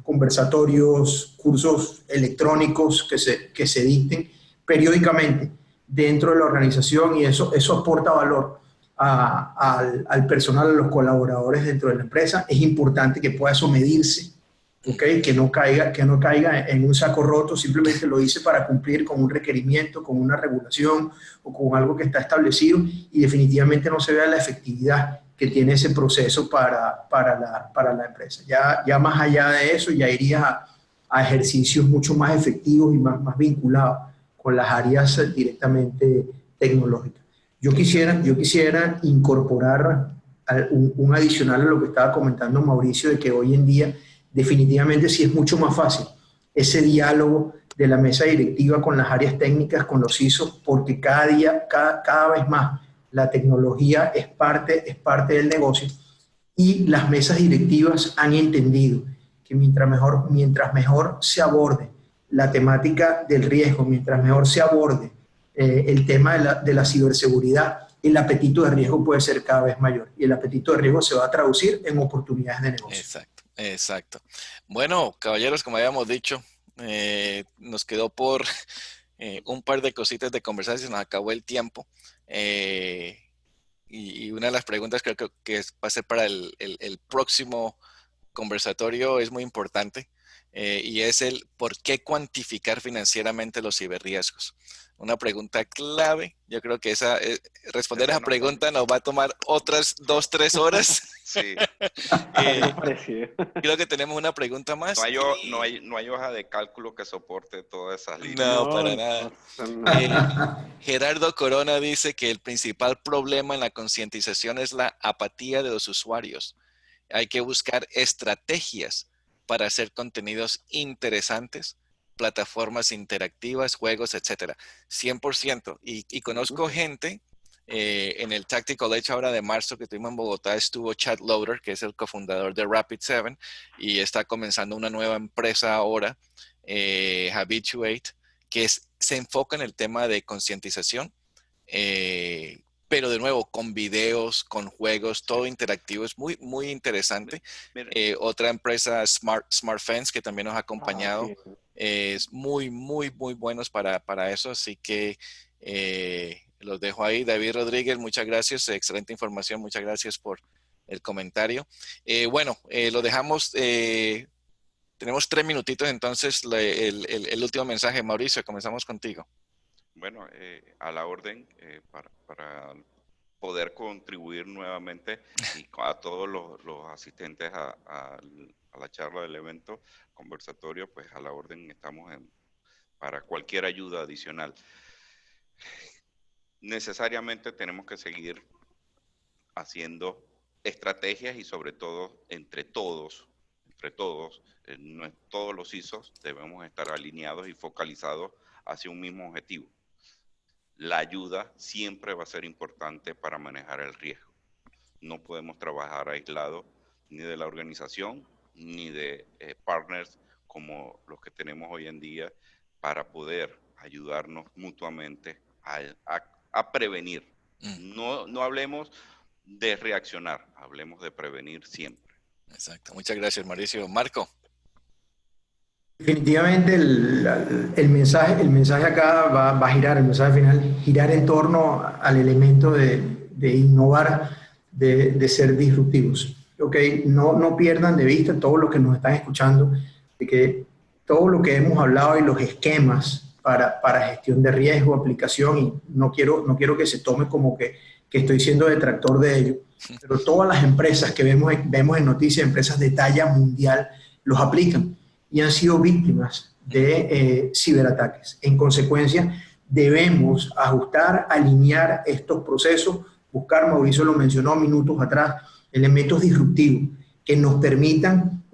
conversatorios, cursos electrónicos que se dicten periódicamente dentro de la organización, y eso aporta valor al personal, a los colaboradores dentro de la empresa. Es importante que pueda eso medirse, que no caiga en un saco roto, simplemente lo hice para cumplir con un requerimiento, con una regulación o con algo que está establecido, y definitivamente no se vea la efectividad que tiene ese proceso para la empresa. Ya más allá de eso, ya irías a ejercicios mucho más efectivos y más vinculados con las áreas directamente tecnológicas. Yo quisiera incorporar un adicional a lo que estaba comentando Mauricio, de que hoy en día definitivamente sí es mucho más fácil ese diálogo de la mesa directiva con las áreas técnicas, con los ISO, porque cada vez más la tecnología es parte del negocio y las mesas directivas han entendido que mientras mejor se aborde la temática del riesgo, mientras mejor se aborde el tema de la ciberseguridad, el apetito de riesgo puede ser cada vez mayor y el apetito de riesgo se va a traducir en oportunidades de negocio. Exacto, exacto. Bueno, caballeros, como habíamos dicho, nos quedó por un par de cositas de conversar, se nos acabó el tiempo. Y una de las preguntas creo que va a ser para el próximo conversatorio es muy importante, y es el ¿por qué cuantificar financieramente los ciberriesgos? Una pregunta clave. Yo creo que responder a esa pregunta nos va a tomar otras 2-3 horas. Sí. Creo que tenemos una pregunta más. No hay hoja de cálculo que soporte todas esas líneas. No, para nada. Gerardo Corona dice que el principal problema en la concientización es la apatía de los usuarios. Hay que buscar estrategias para hacer contenidos interesantes, plataformas interactivas, juegos, etcétera. 100%. Y conozco gente, en el Tactical Edge ahora de marzo que tuvimos en Bogotá, estuvo Chad Loader, que es el cofundador de Rapid7, y está comenzando una nueva empresa ahora, Habituate, que se enfoca en el tema de concientización, pero de nuevo con videos, con juegos, todo interactivo. Es muy, muy interesante. Otra empresa, Smart Fence, que también nos ha acompañado, es muy, muy, muy buenos para eso. Así que los dejo ahí. David Rodríguez, muchas gracias. Excelente información. Muchas gracias por el comentario. Lo dejamos. Tenemos 3 minutitos, entonces el último mensaje. Mauricio, comenzamos contigo. Bueno, a la orden, para poder contribuir nuevamente y a todos los asistentes a la charla del evento conversatorio, pues a la orden estamos para cualquier ayuda adicional. Necesariamente tenemos que seguir haciendo estrategias y sobre todo entre todos, todos los ISOs debemos estar alineados y focalizados hacia un mismo objetivo. La ayuda siempre va a ser importante para manejar el riesgo. No podemos trabajar aislados ni de la organización ni de partners como los que tenemos hoy en día para poder ayudarnos mutuamente a prevenir. No hablemos de reaccionar, hablemos de prevenir siempre. Exacto. Muchas gracias, Mauricio. Marco. Definitivamente el mensaje acá va a girar, el mensaje final, girar en torno al elemento de innovar, de ser disruptivos. Okay, no pierdan de vista todo lo que nos están escuchando, de que todo lo que hemos hablado y los esquemas para gestión de riesgo, aplicación, y no quiero que se tome como que estoy siendo detractor de ello, pero todas las empresas que vemos en noticias, empresas de talla mundial, los aplican y han sido víctimas de ciberataques. En consecuencia, debemos ajustar, alinear estos procesos, buscar, Mauricio lo mencionó minutos atrás, elementos disruptivos que nos permitan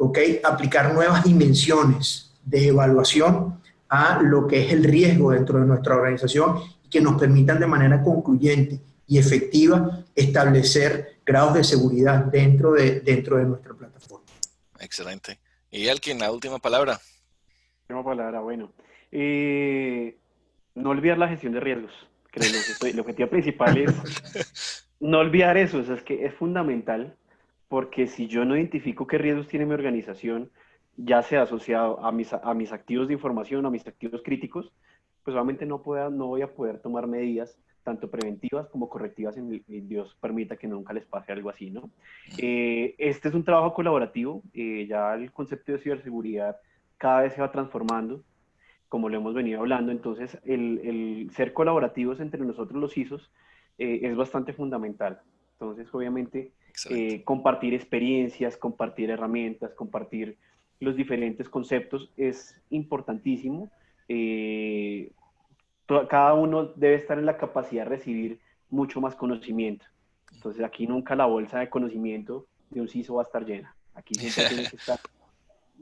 aplicar nuevas dimensiones de evaluación a lo que es el riesgo dentro de nuestra organización y que nos permitan de manera concluyente y efectiva establecer grados de seguridad dentro de nuestra plataforma. Excelente. ¿Y Elkin, la última palabra? Última palabra, bueno. No olvidar la gestión de riesgos. Creo que el objetivo principal es no olvidar eso. O sea, es que es fundamental, porque si yo no identifico qué riesgos tiene mi organización, ya sea asociado a mis activos de información, a mis activos críticos, pues obviamente no voy a poder tomar medidas tanto preventivas como correctivas, y Dios permita que nunca les pase algo así, ¿no? Este es un trabajo colaborativo. Ya el concepto de ciberseguridad cada vez se va transformando, como lo hemos venido hablando. Entonces el ser colaborativos entre nosotros los ISOs es bastante fundamental. Entonces, obviamente, compartir experiencias, compartir herramientas, compartir los diferentes conceptos es importantísimo. Cada uno debe estar en la capacidad de recibir mucho más conocimiento. Entonces aquí nunca la bolsa de conocimiento de un CISO va a estar llena. Aquí siempre tiene que estar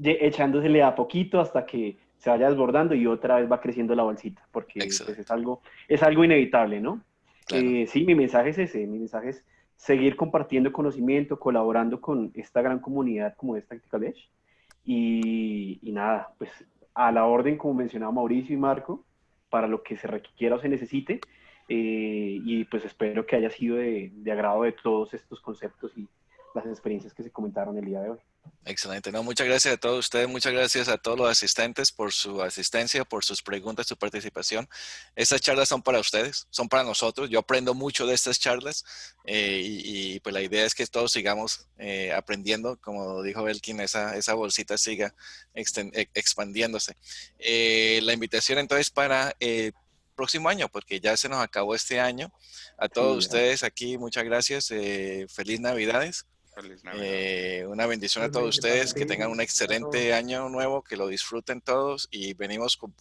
echándosele a poquito hasta que se vaya desbordando y otra vez va creciendo la bolsita, porque pues, es algo inevitable, ¿no? Claro. Sí, mi mensaje es ese, mi mensaje es seguir compartiendo conocimiento, colaborando con esta gran comunidad como es Tactical Edge. Y nada, pues a la orden, como mencionaba Mauricio y Marco, para lo que se requiera o se necesite. Y pues espero que haya sido de agrado de todos estos conceptos y las experiencias que se comentaron el día de hoy. Excelente. No, muchas gracias a todos ustedes, muchas gracias a todos los asistentes por su asistencia, por sus preguntas, su participación. Estas charlas son para ustedes, son para nosotros. Yo aprendo mucho de estas charlas y pues la idea es que todos sigamos aprendiendo, como dijo Elkin, esa bolsita siga expandiéndose. La invitación entonces para el próximo año, porque ya se nos acabó este año. A todos ustedes aquí, muchas gracias. Feliz Navidades. Feliz Navidad. Una bendición a todos ustedes, que tengan un excelente año nuevo, que lo disfruten todos y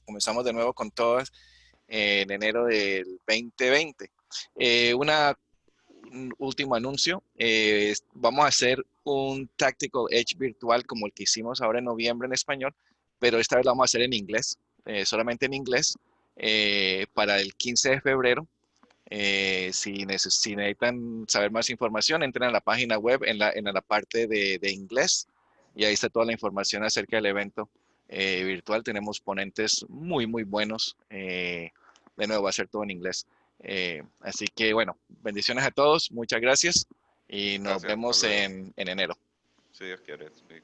comenzamos de nuevo con todas en enero del 2020. Un último anuncio, vamos a hacer un Tactical Edge virtual como el que hicimos ahora en noviembre en español, pero esta vez lo vamos a hacer en inglés, solamente en inglés, para el 15 de febrero. Si necesitan saber más información, entren a la página web en la parte de inglés y ahí está toda la información acerca del evento virtual. Tenemos ponentes muy, muy buenos. De nuevo, va a ser todo en inglés. Así que, bueno, bendiciones a todos. Muchas gracias y nos vemos en enero. Si Dios quiere. Sí.